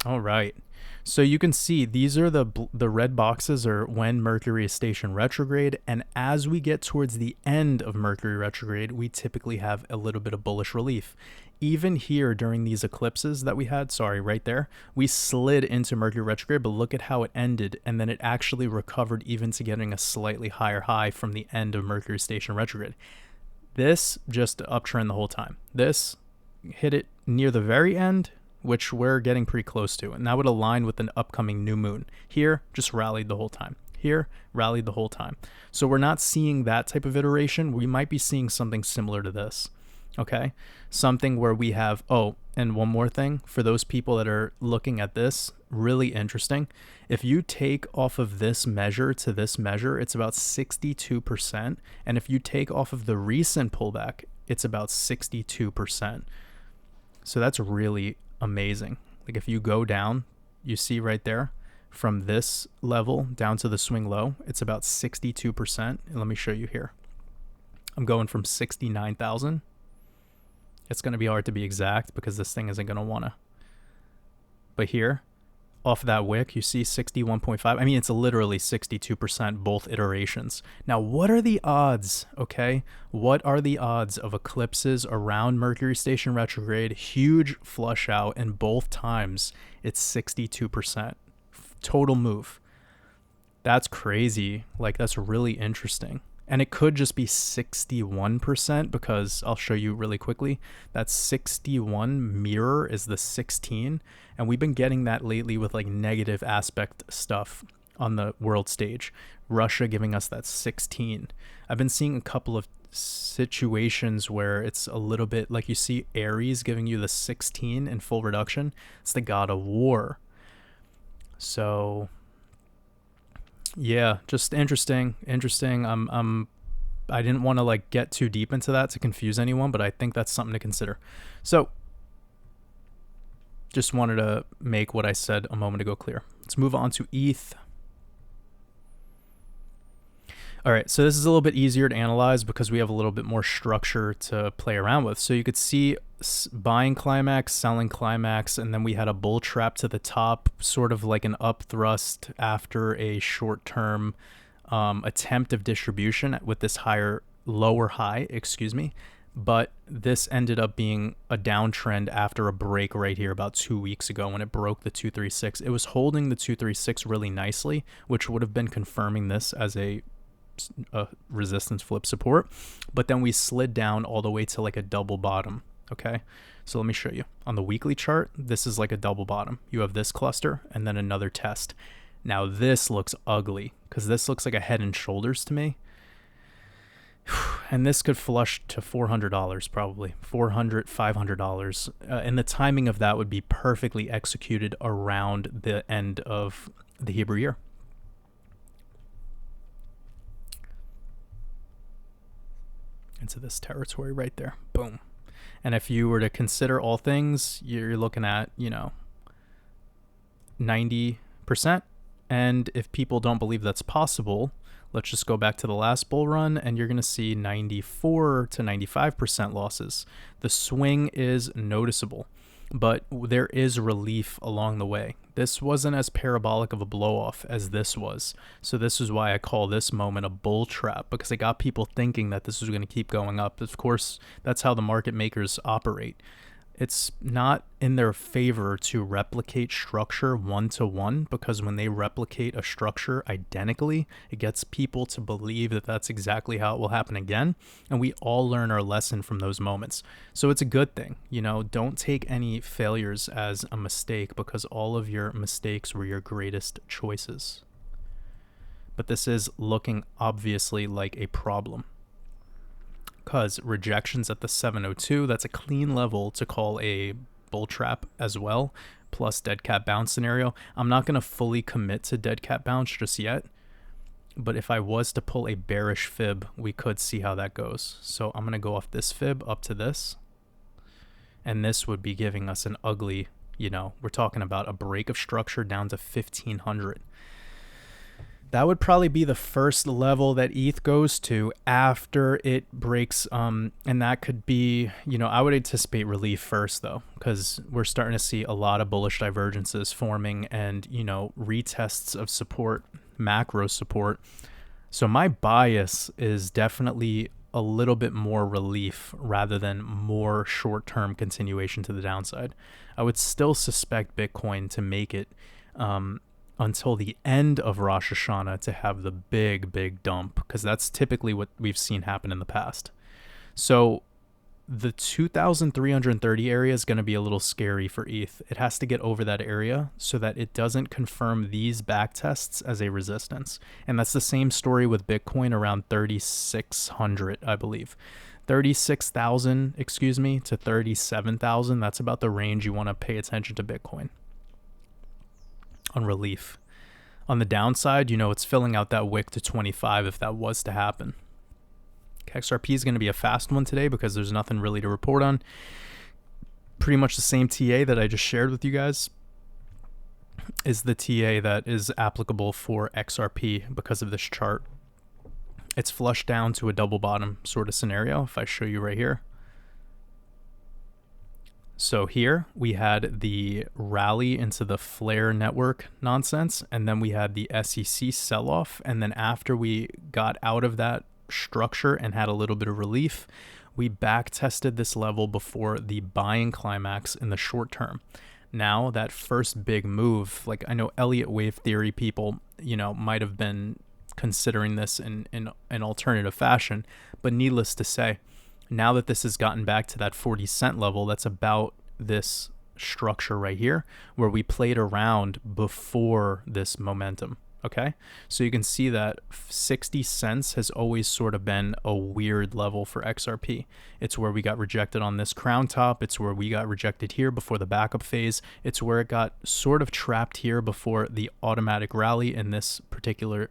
All right. So you can see these are the red boxes are when Mercury is stationed retrograde. And as we get towards the end of Mercury retrograde, we typically have a little bit of bullish relief. Even here during these eclipses that we had, sorry, right there, we slid into Mercury retrograde, but look at how it ended. And then it actually recovered even to getting a slightly higher high from the end of Mercury station retrograde. This just uptrend the whole time. This hit it near the very end, which we're getting pretty close to, and that would align with an upcoming new moon. Here, just rallied the whole time. Here, rallied the whole time. So we're not seeing that type of iteration. We might be seeing something similar to this, okay? Something where we have, oh, and one more thing, for those people that are looking at this, really interesting. If you take off of this measure to this measure, it's about 62%, and if you take off of the recent pullback, it's about 62%. So that's really amazing. Like if you go down, you see right there from this level down to the swing low, it's about 62%. And let me show you here. I'm going from 69,000. It's going to be hard to be exact because this thing isn't going to want to. But here, off that wick, you see 61.5. I mean, it's literally 62% both iterations. Now, what are the odds, okay? What are the odds of eclipses around Mercury station retrograde, huge flush out, and both times it's 62% total move? That's crazy. Like, that's really interesting. And it could just be 61% because I'll show you really quickly. That 61 mirror is the 16. And we've been getting that lately with like negative aspect stuff on the world stage. Russia giving us that 16. I've been seeing a couple of situations where it's a little bit like you see Aries giving you the 16 in full reduction. It's the god of war. So yeah, just interesting. I didn't want to like get too deep into that to confuse anyone, but I think that's something to consider. So just wanted to make what I said a moment ago clear. Let's move on to ETH. All right, so this is a little bit easier to analyze because we have a little bit more structure to play around with. So you could see buying climax, selling climax, and then we had a bull trap to the top, sort of like an up thrust after a short-term attempt of distribution with this lower high, but this ended up being a downtrend after a break right here about 2 weeks ago when it broke the 236. It was holding the 236 really nicely, which would have been confirming this as a resistance flip support, but then we slid down all the way to like a double bottom. Okay, so let me show you on the weekly chart. This is like a double bottom. You have this cluster and then another test. Now this looks ugly because this looks like a head and shoulders to me, and this could flush to $400, probably $400, $500, and the timing of that would be perfectly executed around the end of the Hebrew year. Into this territory right there. Boom. And if you were to consider all things, you're looking at, 90%. And if people don't believe that's possible, let's just go back to the last bull run and you're going to see 94 to 95% losses. The swing is noticeable, but there is relief along the way. This wasn't as parabolic of a blow off as this was. So this is why I call this moment a bull trap, because it got people thinking that this was going to keep going up. Of course, that's how the market makers operate. It's not in their favor to replicate structure one-to-one, because when they replicate a structure identically, it gets people to believe that that's exactly how it will happen again. And we all learn our lesson from those moments. So it's a good thing. Don't take any failures as a mistake, because all of your mistakes were your greatest choices. But this is looking obviously like a problem, because rejections at the 702, that's a clean level to call a bull trap as well, plus dead cat bounce scenario. I'm not going to fully commit to dead cat bounce just yet, But if I was to pull a bearish fib, we could see how that goes. So I'm going to go off this fib up to this. And this would be giving us an ugly, we're talking about a break of structure down to 1500. That would probably be the first level that ETH goes to after it breaks. And that could be, I would anticipate relief first, though, because we're starting to see a lot of bullish divergences forming and, retests of support, macro support. So my bias is definitely a little bit more relief rather than more short-term continuation to the downside. I would still suspect Bitcoin to make it until the end of Rosh Hashanah to have the big dump, because that's typically what we've seen happen in the past. So the 2,330 area is going to be a little scary for ETH. It has to get over that area so that it doesn't confirm these back tests as a resistance. And that's the same story with Bitcoin around 3,600, I believe. 36,000, to 37,000. That's about the range you want to pay attention to Bitcoin on relief. On the downside, it's filling out that wick to 25 if that was to happen. XRP is going to be a fast one today because there's nothing really to report on. Pretty much the same TA that I just shared with you guys is the TA that is applicable for XRP because of this chart. It's flushed down to a double bottom sort of scenario if I show you right here. So here we had the rally into the Flare network nonsense, and then we had the SEC sell-off, and then after we got out of that structure and had a little bit of relief, we back tested this level before the buying climax in the short term. Now that first big move, like I know Elliott wave theory people, might have been considering this in an alternative fashion, but needless to say, now that this has gotten back to that 40 cent level, that's about this structure right here where we played around before this momentum. Okay, so you can see that 60 cents has always sort of been a weird level for XRP. It's where we got rejected on this crown top. It's where we got rejected here before the backup phase. It's where it got sort of trapped here before the automatic rally in this particular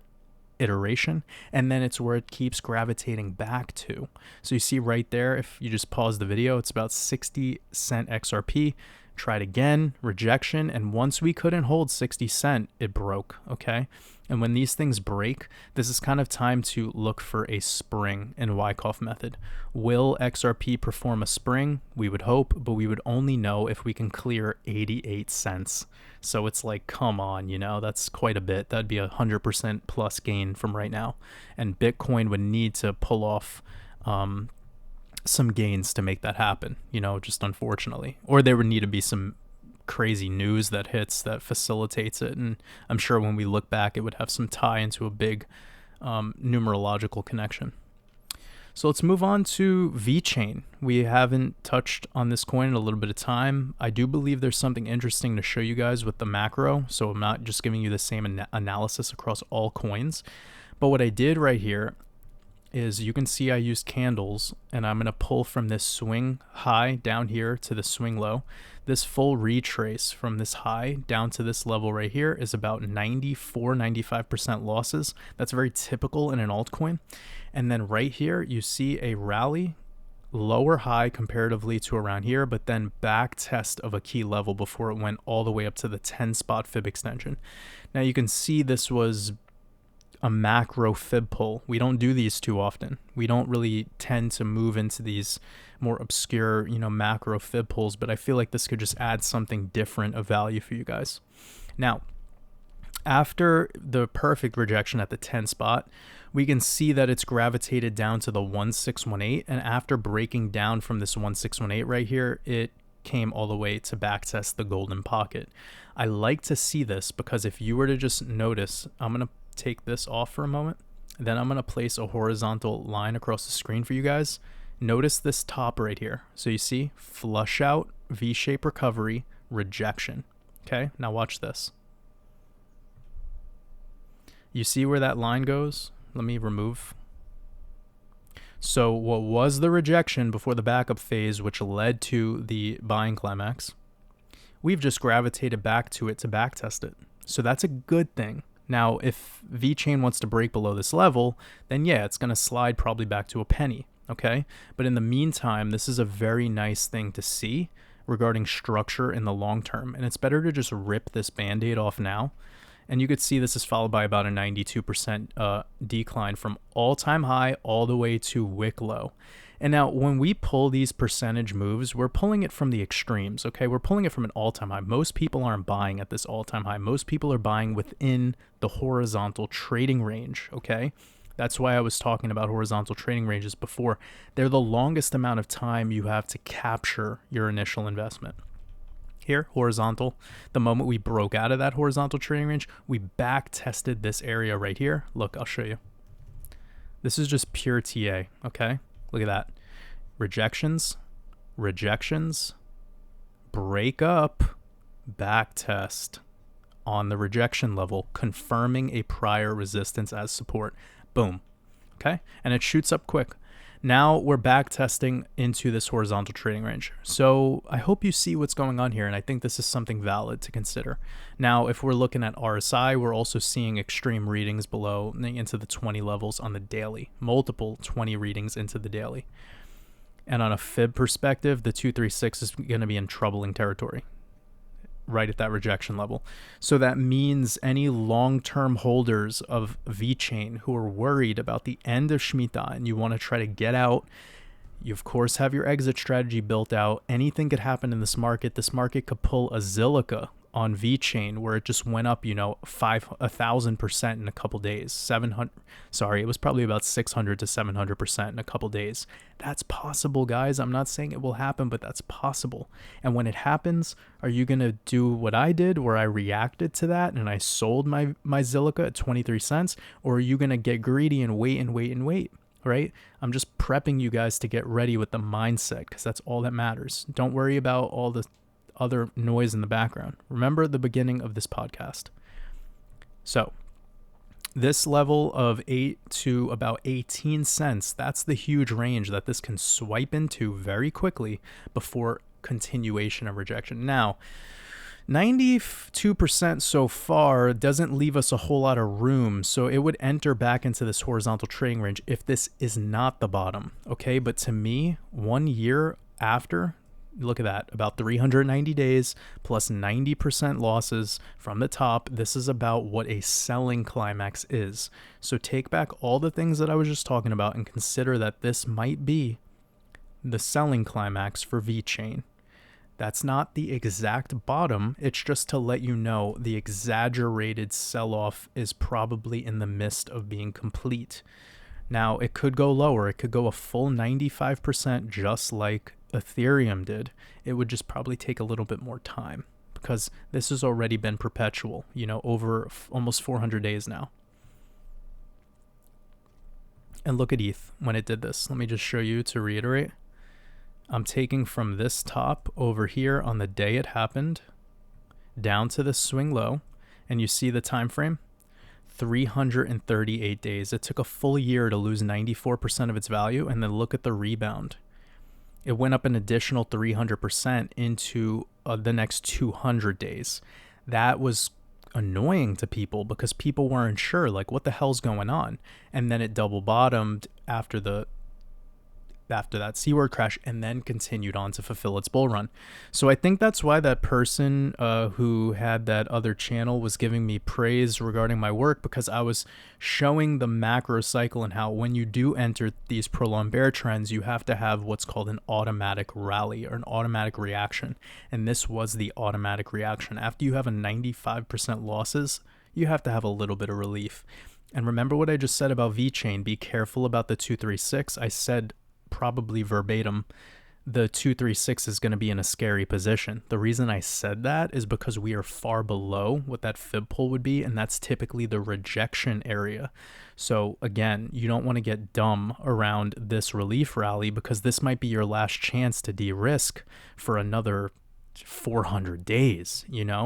iteration. And then it's where it keeps gravitating back to. So you see right there, if you just pause the video, it's about 60 cent XRP. Tried again, rejection, and once we couldn't hold 60 cent, it broke, okay? And when these things break, this is kind of time to look for a spring in Wyckoff method. Will XRP perform a spring? We would hope, but we would only know if we can clear 88 cents. So it's like, come on, that's quite a bit. That'd be 100% plus gain from right now. And Bitcoin would need to pull off some gains to make that happen, just unfortunately. Or there would need to be some crazy news that hits that facilitates it. And I'm sure when we look back, it would have some tie into a big numerological connection. So let's move on to VeChain. We haven't touched on this coin in a little bit of time. I do believe there's something interesting to show you guys with the macro. So I'm not just giving you the same analysis across all coins. But what I did right here is you can see I used candles, and I'm going to pull from this swing high down here to the swing low. This full retrace from this high down to this level right here is about 95% losses. That's very typical in an altcoin. And then right here, you see a rally, lower high comparatively to around here, but then back test of a key level before it went all the way up to the 10 spot fib extension. Now you can see this was a macro fib pull. We don't do these too often. We don't really tend to move into these more obscure, macro fib pulls, but I feel like this could just add something different of value for you guys. Now, after the perfect rejection at the 10 spot, we can see that it's gravitated down to the 1618, and after breaking down from this 1618 right here, it came all the way to backtest the golden pocket. I like to see this because if you were to just notice, I'm going to take this off for a moment, then I'm going to place a horizontal line across the screen for you guys. Notice this top right here. So you see flush out, V-shape recovery, rejection. Okay, now watch this. You see where that line goes? Let me remove. So what was the rejection before the backup phase, which led to the buying climax, we've just gravitated back to it to backtest it. So that's a good thing. Now, if VeChain wants to break below this level, then yeah, it's going to slide probably back to a penny, okay? But in the meantime, this is a very nice thing to see regarding structure in the long term, and it's better to just rip this band-aid off now. And you could see this is followed by about a 92% decline from all-time high all the way to wick low. And now when we pull these percentage moves, we're pulling it from the extremes, okay? We're pulling it from an all-time high. Most people aren't buying at this all-time high. Most people are buying within the horizontal trading range, okay? That's why I was talking about horizontal trading ranges before. They're the longest amount of time you have to capture your initial investment. Here, horizontal, the moment we broke out of that horizontal trading range, we back tested this area right here. Look, I'll show you. This is just pure TA, okay? Look at that. Rejections, rejections, break up, back test on the rejection level, confirming a prior resistance as support. Boom. Okay? And it shoots up quick. Now we're back testing into this horizontal trading range. So I hope you see what's going on here, and I think this is something valid to consider. Now, if we're looking at RSI, we're also seeing extreme readings below into the 20 levels on the daily, multiple 20 readings into the daily. And on a fib perspective, the 236 is going to be in troubling territory, right at that rejection level. So that means any long-term holders of VeChain who are worried about the end of Shemitah and you want to try to get out, you of course have your exit strategy built out. Anything could happen in this market. This market could pull a Zilliqa on VeChain where it just went up, 1,000% in a couple days. It was probably about 600 to 700% in a couple days. That's possible, guys. I'm not saying it will happen, but that's possible. And when it happens, are you going to do what I did where I reacted to that and I sold my Zilliqa at 23 cents? Or are you going to get greedy and wait, right? I'm just prepping you guys to get ready with the mindset because that's all that matters. Don't worry about all the other noise in the background. Remember the beginning of this podcast. So this level of 8 to about 18 cents, that's the huge range that this can swipe into very quickly before continuation of rejection. Now, 92% so far doesn't leave us a whole lot of room, so it would enter back into this horizontal trading range if this is not the bottom, okay? But to me, 1 year after, look at that, about 390 days plus 90% losses from the top. This is about what a selling climax is. So take back all the things that I was just talking about and consider that this might be the selling climax for VeChain. That's not the exact bottom. It's just to let you know the exaggerated sell-off is probably in the midst of being complete. Now, it could go lower. It could go a full 95% just like Ethereum did. It would just probably take a little bit more time because this has already been perpetual, over almost 400 days now. And look at ETH when it did this. Let me just show you to reiterate. I'm taking from this top over here on the day it happened down to the swing low, and you see the time frame, 338 days. It took a full year to lose 94% of its value, and then look at the rebound. It went up an additional 300% into the next 200 days. That was annoying to people because people weren't sure, like, what the hell's going on? And then it double bottomed after that C-word crash and then continued on to fulfill its bull run. So I think that's why that person who had that other channel was giving me praise regarding my work, because I was showing the macro cycle and how when you do enter these prolonged bear trends, you have to have what's called an automatic rally or an automatic reaction. And this was the automatic reaction. After you have a 95% losses, you have to have a little bit of relief. And remember what I just said about VeChain, be careful about the 236. I said probably verbatim, the 236 is going to be in a scary position. The reason I said that is because we are far below what that fib pull would be, and that's typically the rejection area. So again, you don't want to get dumb around this relief rally because this might be your last chance to de-risk for another 400 days,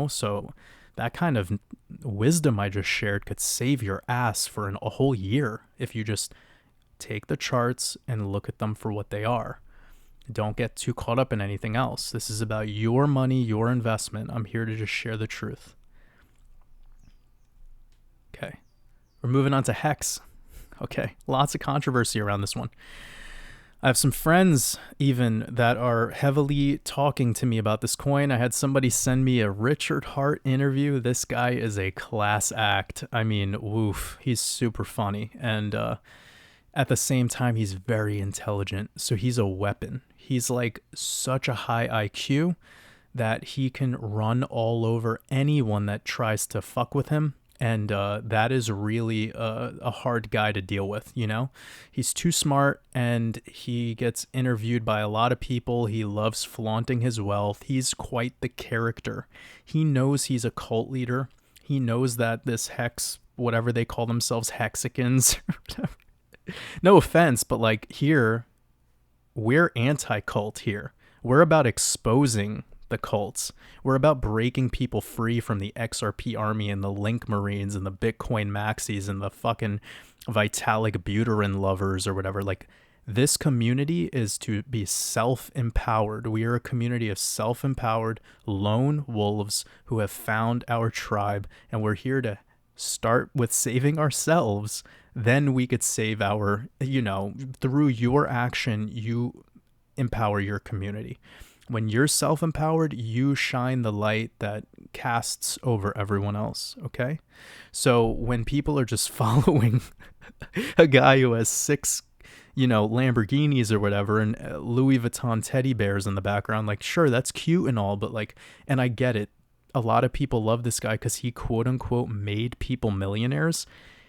So that kind of wisdom I just shared could save your ass for a whole year if you just take the charts and look at them for what they are. Don't get too caught up in anything else. This is about your money, your investment. I'm here to just share the truth. Okay. We're moving on to Hex. Okay. Lots of controversy around this one. I have some friends even that are heavily talking to me about this coin. I had somebody send me a Richard Hart interview. This guy is a class act. I mean, woof. He's super funny. And at the same time, he's very intelligent. So he's a weapon. He's like such a high IQ that he can run all over anyone that tries to fuck with him. And that is really a hard guy to deal with, you know? He's too smart, and he gets interviewed by a lot of people. He loves flaunting his wealth. He's quite the character. He knows he's a cult leader. He knows that this Hex, whatever they call themselves, Hexicans. No offense, but like here, we're anti-cult here. We're about exposing the cults. We're about breaking people free from the XRP army and the Link Marines and the Bitcoin maxis and the fucking Vitalik Buterin lovers or whatever. Like, this community is to be self-empowered. We are a community of self-empowered lone wolves who have found our tribe, and we're here to start with saving ourselves. Then we could save our, you know, through your action, you empower your community. When you're self-empowered, you shine the light that casts over everyone else, okay? So when people are just following a guy who has 6, you know, Lamborghinis or whatever and Louis Vuitton teddy bears in the background, like, sure, that's cute and all, but like, and I get it. A lot of people love this guy because he quote-unquote made people millionaires.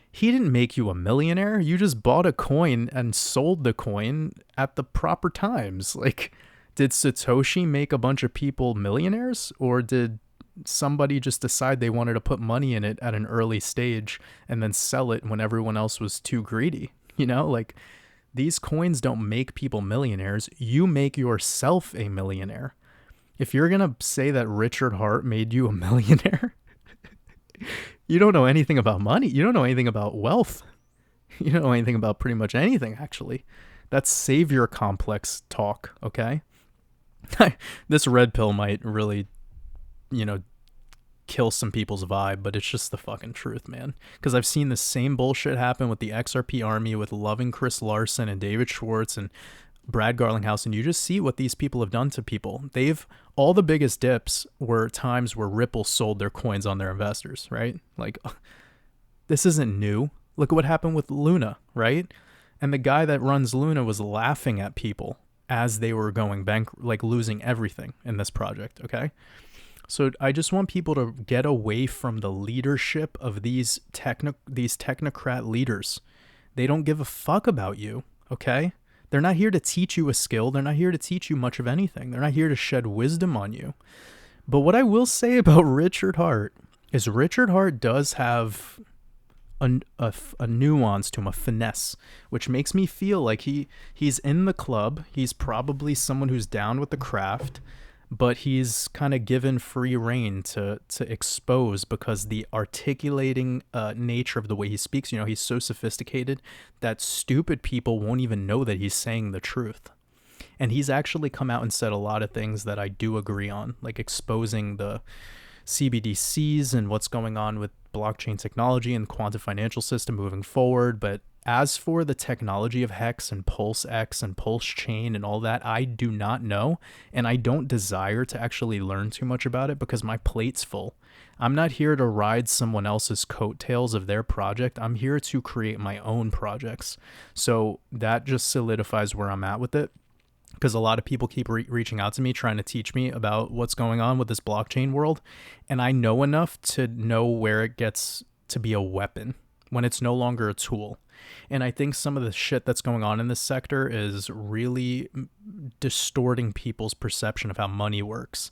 He didn't make you a millionaire. You just bought a coin and sold the coin at the proper times. Like, did Satoshi make a bunch of people millionaires, or did somebody just decide they wanted to put money in it at an early stage and then sell it when everyone else was too greedy? You know, like, these coins don't make people millionaires. You make yourself a millionaire. If you're going to say that Richard Hart made you a millionaire, you don't know anything about money. You don't know anything about wealth. You don't know anything about pretty much anything, actually. That's savior complex talk, okay? This red pill might really, you know, kill some people's vibe, but it's just the fucking truth, man. Because I've seen the same bullshit happen with the XRP army, with loving Chris Larson and David Schwartz and Brad Garlinghouse, and you just see what these people have done to people. All the biggest dips were times where Ripple sold their coins on their investors, right? Like, this isn't new. Look at what happened with Luna, right? And the guy that runs Luna was laughing at people as they were going like losing everything in this project, okay? So I just want people to get away from the leadership of these technocrat leaders. They don't give a fuck about you, okay? They're not here to teach you a skill. They're not here to teach you much of anything. They're not here to shed wisdom on you. But what I will say about Richard Hart is Richard Hart does have a nuance to him, a finesse, which makes me feel like he's in the club. He's probably someone who's down with the craft, but he's kind of given free rein to expose, because the articulating nature of the way he speaks, you know, he's so sophisticated that stupid people won't even know that he's saying the truth. And he's actually come out and said a lot of things that I do agree on, like exposing the CBDCs and what's going on with blockchain technology and the quantum financial system moving forward. But as for the technology of Hex and Pulse X and Pulse Chain and all that, I do not know, and I don't desire to actually learn too much about it because my plate's full. I'm not here to ride someone else's coattails of their project. I'm here to create my own projects. So that just solidifies where I'm at with it, because a lot of people keep reaching out to me trying to teach me about what's going on with this blockchain world, and I know enough to know where it gets to be a weapon when it's no longer a tool. And I think some of the shit that's going on in this sector is really distorting people's perception of how money works.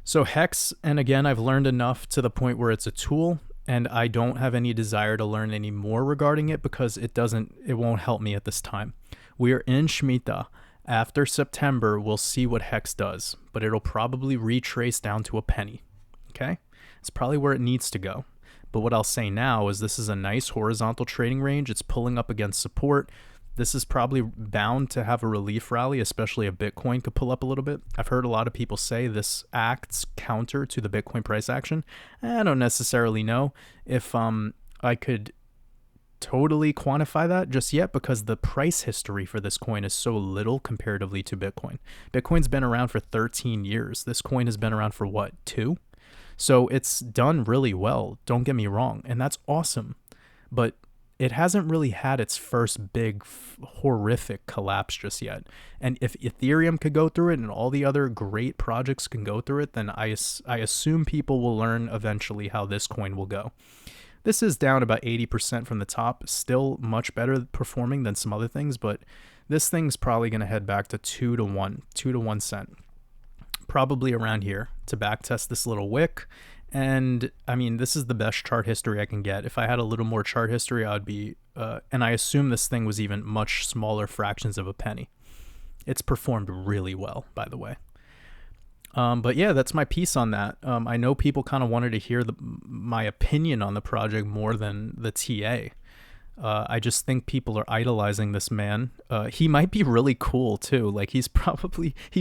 So Hex, and again, I've learned enough to the point where it's a tool, and I don't have any desire to learn any more regarding it because it won't help me at this time. We are in Shemitah. After September, we'll see what Hex does, but it'll probably retrace down to a penny, okay? It's probably where it needs to go. But what I'll say now is this is a nice horizontal trading range. It's pulling up against support. This is probably bound to have a relief rally, especially if Bitcoin could pull up a little bit. I've heard a lot of people say this acts counter to the Bitcoin price action. I don't necessarily know. If I could totally quantify that just yet because the price history for this coin is so little comparatively to Bitcoin. Bitcoin's been around for 13 years. This coin has been around for what, 2? So it's done really well, don't get me wrong, and that's awesome. But it hasn't really had its first big, horrific collapse just yet. And if Ethereum could go through it and all the other great projects can go through it, then I assume people will learn eventually how this coin will go. This is down about 80% from the top, still much better performing than some other things, but this thing's probably going to head back to 2 to 1 cent. Probably around here to backtest this little wick. And I mean, this is the best chart history I can get. If I had a little more chart history, I'd be, and I assume this thing was even much smaller fractions of a penny. It's performed really well, by the way. But yeah, that's my piece on that. I know people kind of wanted to hear my opinion on the project more than the TA. I just think people are idolizing this man. He might be really cool too. Like he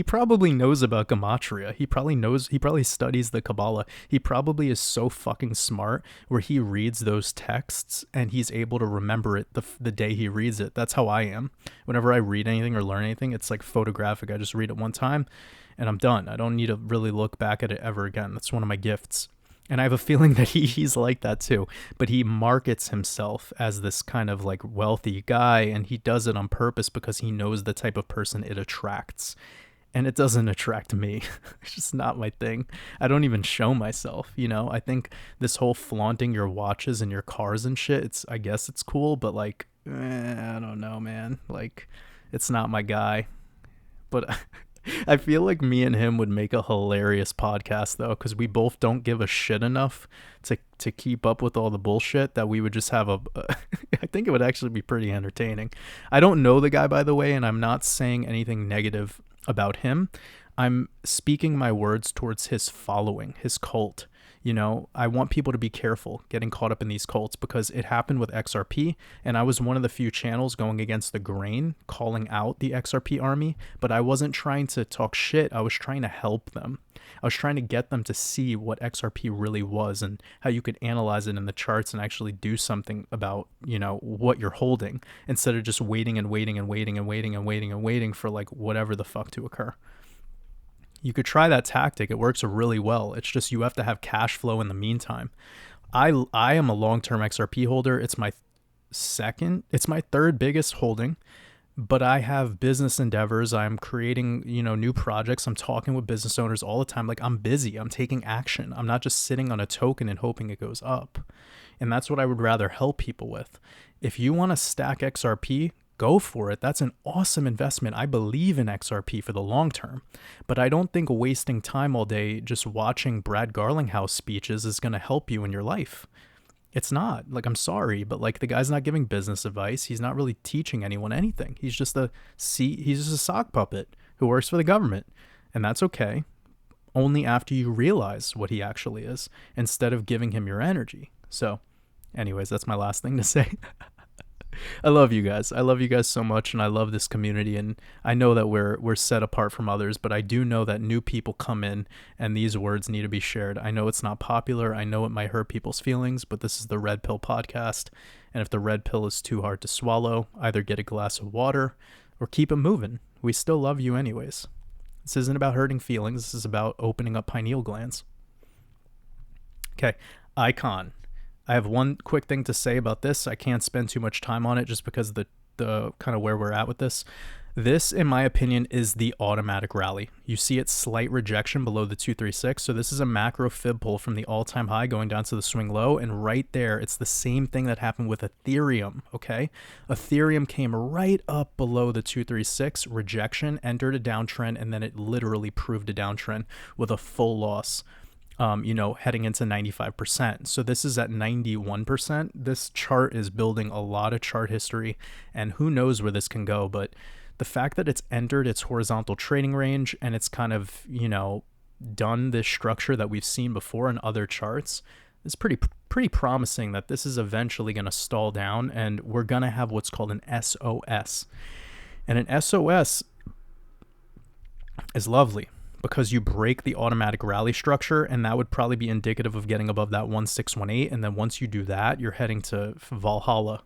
probably knows about Gematria. He probably studies the Kabbalah. He probably is so fucking smart where he reads those texts and he's able to remember it the day he reads it. That's how I am. Whenever I read anything or learn anything, it's like photographic. I just read it one time and I'm done. I don't need to really look back at it ever again. That's one of my gifts. And I have a feeling that he's like that too, but he markets himself as this kind of like wealthy guy, and he does it on purpose because he knows the type of person it attracts. And it doesn't attract me. It's just not my thing. I don't even show myself, you know? I think this whole flaunting your watches and your cars and shit, I guess it's cool, but like, I don't know, man. Like, it's not my guy. But I feel like me and him would make a hilarious podcast though, because we both don't give a shit enough to keep up with all the bullshit that we would just have I think it would actually be pretty entertaining. I don't know the guy, by the way, and I'm not saying anything negative about him. I'm speaking my words towards his following, his cult. You know, I want people to be careful getting caught up in these cults because it happened with XRP, and I was one of the few channels going against the grain, calling out the XRP army, but I wasn't trying to talk shit. I was trying to help them. I was trying to get them to see what XRP really was and how you could analyze it in the charts and actually do something about, you know, what you're holding instead of just waiting and waiting and waiting and waiting and waiting and waiting for like whatever the fuck to occur. You could try that tactic. It works really well. It's just you have to have cash flow in the meantime. I am a long-term XRP holder. It's my third biggest holding, but I have business endeavors. I'm creating, you know, new projects. I'm talking with business owners all the time. Like I'm busy. I'm taking action. I'm not just sitting on a token and hoping it goes up. And that's what I would rather help people with. If you want to stack XRP, go for it. That's an awesome investment. I believe in XRP for the long term, but I don't think wasting time all day just watching Brad Garlinghouse speeches is going to help you in your life. It's not. Like, I'm sorry, but like the guy's not giving business advice. He's not really teaching anyone anything. He's just a sock puppet who works for the government, and that's okay. Only after you realize what he actually is instead of giving him your energy. So anyways, that's my last thing to say. I love you guys. I love you guys so much, and I love this community, and I know that we're set apart from others, but I do know that new people come in and these words need to be shared. I know it's not popular. I know it might hurt people's feelings, but this is the Red Pill podcast, and if the red pill is too hard to swallow, either get a glass of water or keep it moving. We still love you anyways. This isn't about hurting feelings. This is about opening up pineal glands. Okay, Icon. I have one quick thing to say about this. I can't spend too much time on it just because of the kind of where we're at with this. This, in my opinion, is the automatic rally. You see its slight rejection below the 236. So this is a macro fib pull from the all-time high going down to the swing low. And right there, it's the same thing that happened with Ethereum, okay? Ethereum came right up below the 236, rejection, entered a downtrend, and then it literally proved a downtrend with a full loss. Heading into 95%. So this is at 91%. This chart is building a lot of chart history, and who knows where this can go. But the fact that it's entered its horizontal trading range and it's kind of, done this structure that we've seen before in other charts is pretty promising that this is eventually going to stall down, and we're going to have what's called an SOS. And an SOS is lovely because you break the automatic rally structure, and that would probably be indicative of getting above that 1618. And then once you do that, you're heading to Valhalla.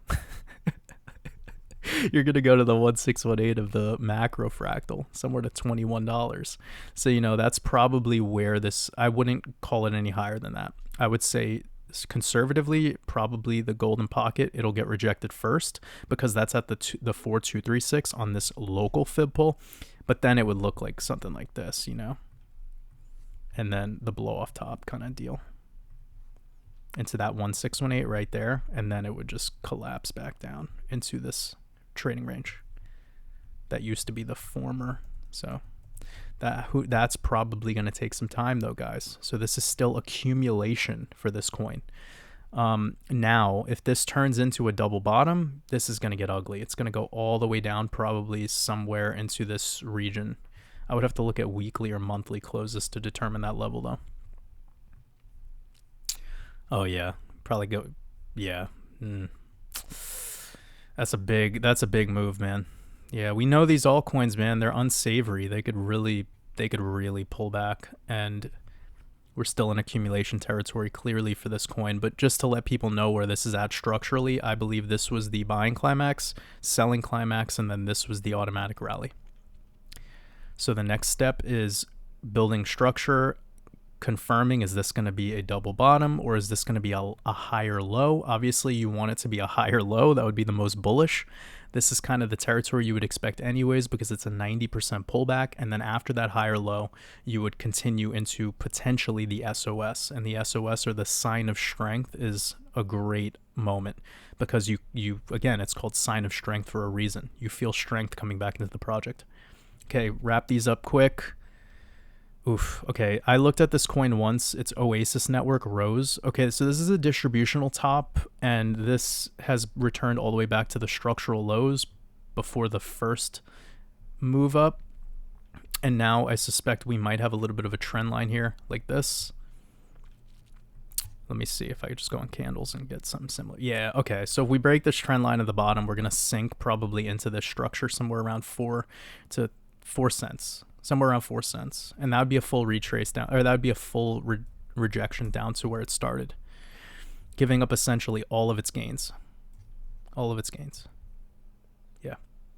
You're going to go to the 1618 of the macro fractal, somewhere to $21. So, you know, that's probably where this, I wouldn't call it any higher than that. I would say conservatively, probably the golden pocket, it'll get rejected first because that's at the 4236 on this local fib pull. But then it would look like something like this, you know, and then the blow off top kind of deal into that 1618 right there. And then it would just collapse back down into this trading range that used to be the former. So that's probably going to take some time though, guys. So this is still accumulation for this coin. Now if this turns into a double bottom, this is going to get ugly. It's going to go all the way down, probably somewhere into this region. I would have to look at weekly or monthly closes to determine that level though. Oh yeah, probably go. Yeah. That's a big move, man. Yeah, we know these altcoins, man, they're unsavory. They could really pull back, and we're still in accumulation territory clearly for this coin. But just to let people know where this is at structurally, I believe this was the buying climax, selling climax, and then this was the automatic rally. So the next step is building structure, confirming, is this going to be a double bottom or is this going to be a higher low? Obviously you want it to be a higher low. That would be the most bullish. This is kind of the territory you would expect anyways, because it's a 90% pullback. And then after that higher low, you would continue into potentially the SOS, and the SOS, or the sign of strength, is a great moment because you again, it's called sign of strength for a reason. You feel strength coming back into the project. Okay, wrap these up quick. Oof. Okay, I looked at this coin once. It's Oasis Network Rose. Okay, so this is a distributional top, and this has returned all the way back to the structural lows before the first move up. And now I suspect we might have a little bit of a trend line here, like this. Let me see if I could just go on candles and get something similar. Yeah, okay, so if we break this trend line at the bottom, we're going to sink probably into this structure somewhere around 4 to 4 cents. Somewhere around 4 cents, and that would be a full retrace down, or that would be a full rejection down to where it started, giving up essentially all of its gains.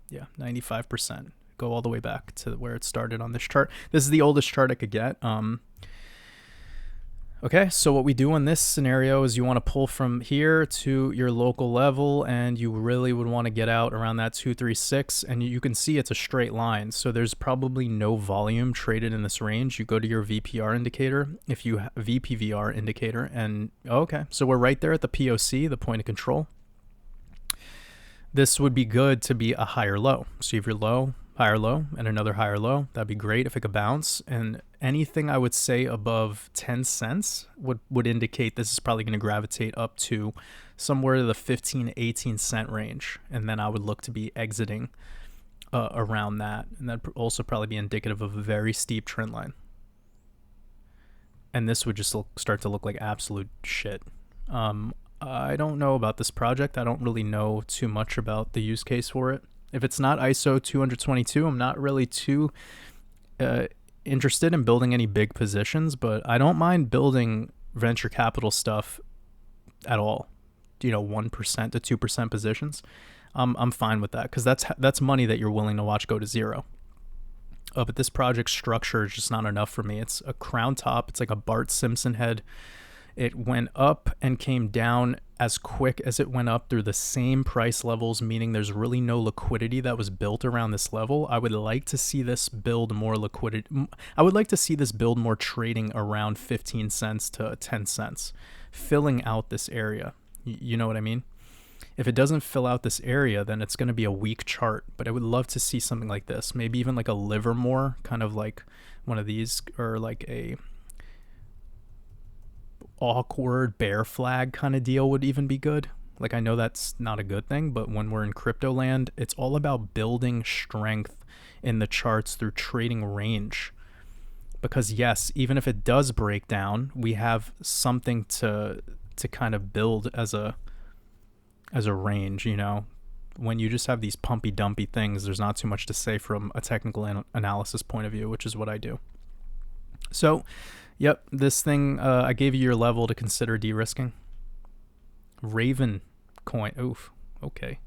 Yeah, 95%. Go all the way back to where it started on this chart. This is the oldest chart I could get. Okay, so what we do in this scenario is you want to pull from here to your local level, and you really would want to get out around that 236, and you can see it's a straight line. So there's probably no volume traded in this range. You go to your VPR indicator, if you have VPVR indicator, and okay, so we're right there at the POC, the point of control. This would be good to be a higher low. So you have your low, higher low, and another higher low. That'd be great if it could bounce. And anything I would say above 10 cents would indicate this is probably going to gravitate up to somewhere to the 15, 18 cent range. And then I would look to be exiting around that. And that'd also probably be indicative of a very steep trend line. And this would just start to look like absolute shit. I don't know about this project. I don't really know too much about the use case for it. If it's not ISO 222, I'm not really too interested in building any big positions, but I don't mind building venture capital stuff at all. 1% to 2% positions. I'm fine with that because that's money that you're willing to watch go to zero. But this project structure is just not enough for me. It's a crown top. It's like a Bart Simpson head. It went up and came down as quick as it went up through the same price levels, meaning there's really no liquidity that was built around this level. I would like to see this build more liquidity. I would like to see this build more trading around 15 cents to 10 cents, filling out this area. You know what I mean? If it doesn't fill out this area, then it's going to be a weak chart, but I would love to see something like this. Maybe even like a Livermore, kind of like one of these, or like a awkward bear flag kind of deal would even be good. Like, I know that's not a good thing, but when we're in crypto land, it's all about building strength in the charts through trading range. Because yes, even if it does break down, we have something to kind of build as a range. When you just have these pumpy dumpy things, there's not too much to say from a technical analysis point of view, which is what I do. So, yep, this thing, I gave you your level to consider de-risking. Raven coin. Oof. Okay.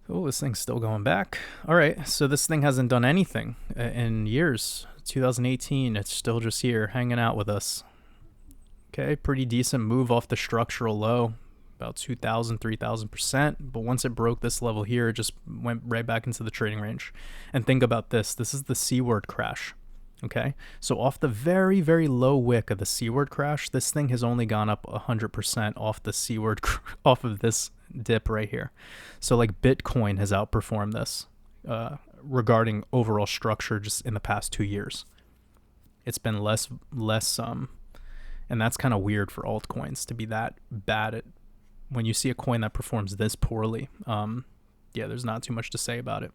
Oh, this thing's still going back. All right, so this thing hasn't done anything in years. 2018, it's still just here hanging out with us. Okay, pretty decent move off the structural low, about 2,000, 3,000%. But once it broke this level here, it just went right back into the trading range. And think about this. This is the C-word crash. Okay, so off the very, very low wick of the C-word crash, this thing has only gone up 100% off the C-word, off of this dip right here. So like Bitcoin has outperformed this regarding overall structure just in the past 2 years. It's been less, and that's kind of weird for altcoins to be that bad at when you see a coin that performs this poorly. Yeah, there's not too much to say about it.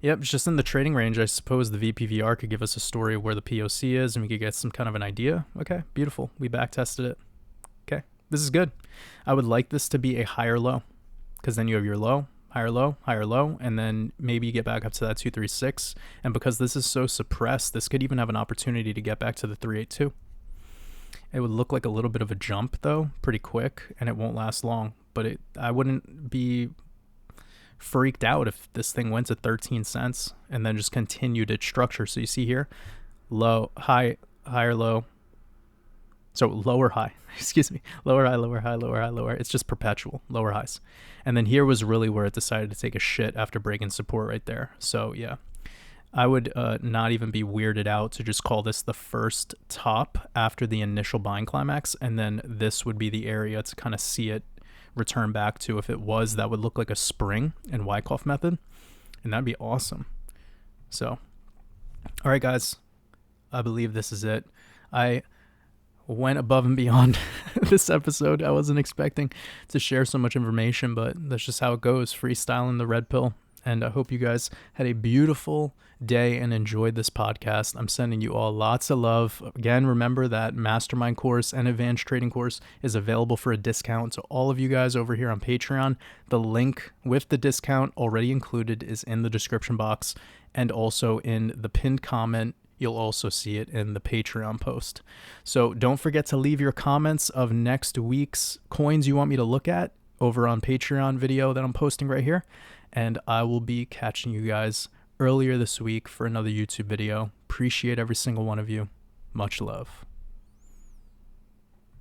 Yep, just in the trading range, I suppose the VPVR could give us a story of where the POC is and we could get some kind of an idea. Okay, beautiful. We back tested it. Okay, this is good. I would like this to be a higher low because then you have your low, higher low, and then maybe you get back up to that 236. And because this is so suppressed, this could even have an opportunity to get back to the 382. It would look like a little bit of a jump though, pretty quick, and it won't last long. But I wouldn't be freaked out if this thing went to 13 cents and then just continued its structure. So you see here, low, high, higher, low. So lower, high, excuse me, lower, high, lower, high, lower, high, lower. It's just perpetual lower highs. And then here was really where it decided to take a shit after breaking support right there. So yeah, I would not even be weirded out to just call this the first top after the initial buying climax. And then this would be the area to kind of see it return back to. If it was, that would look like a spring in Wyckoff method, and that'd be awesome. So all right guys, I believe this is it. I went above and beyond this episode. I wasn't expecting to share so much information, but that's just how it goes, freestyling the red pill. And I hope you guys had a beautiful day and enjoyed this podcast. I'm sending you all lots of love. Again, remember that mastermind course and advanced trading course is available for a discount to all of you guys over here on Patreon. The link with the discount already included is in the description box and also in the pinned comment. You'll also see it in the Patreon post. So don't forget to leave your comments of next week's coins you want me to look at over on Patreon video that I'm posting right here. And I will be catching you guys earlier this week for another YouTube video. Appreciate every single one of you. Much love.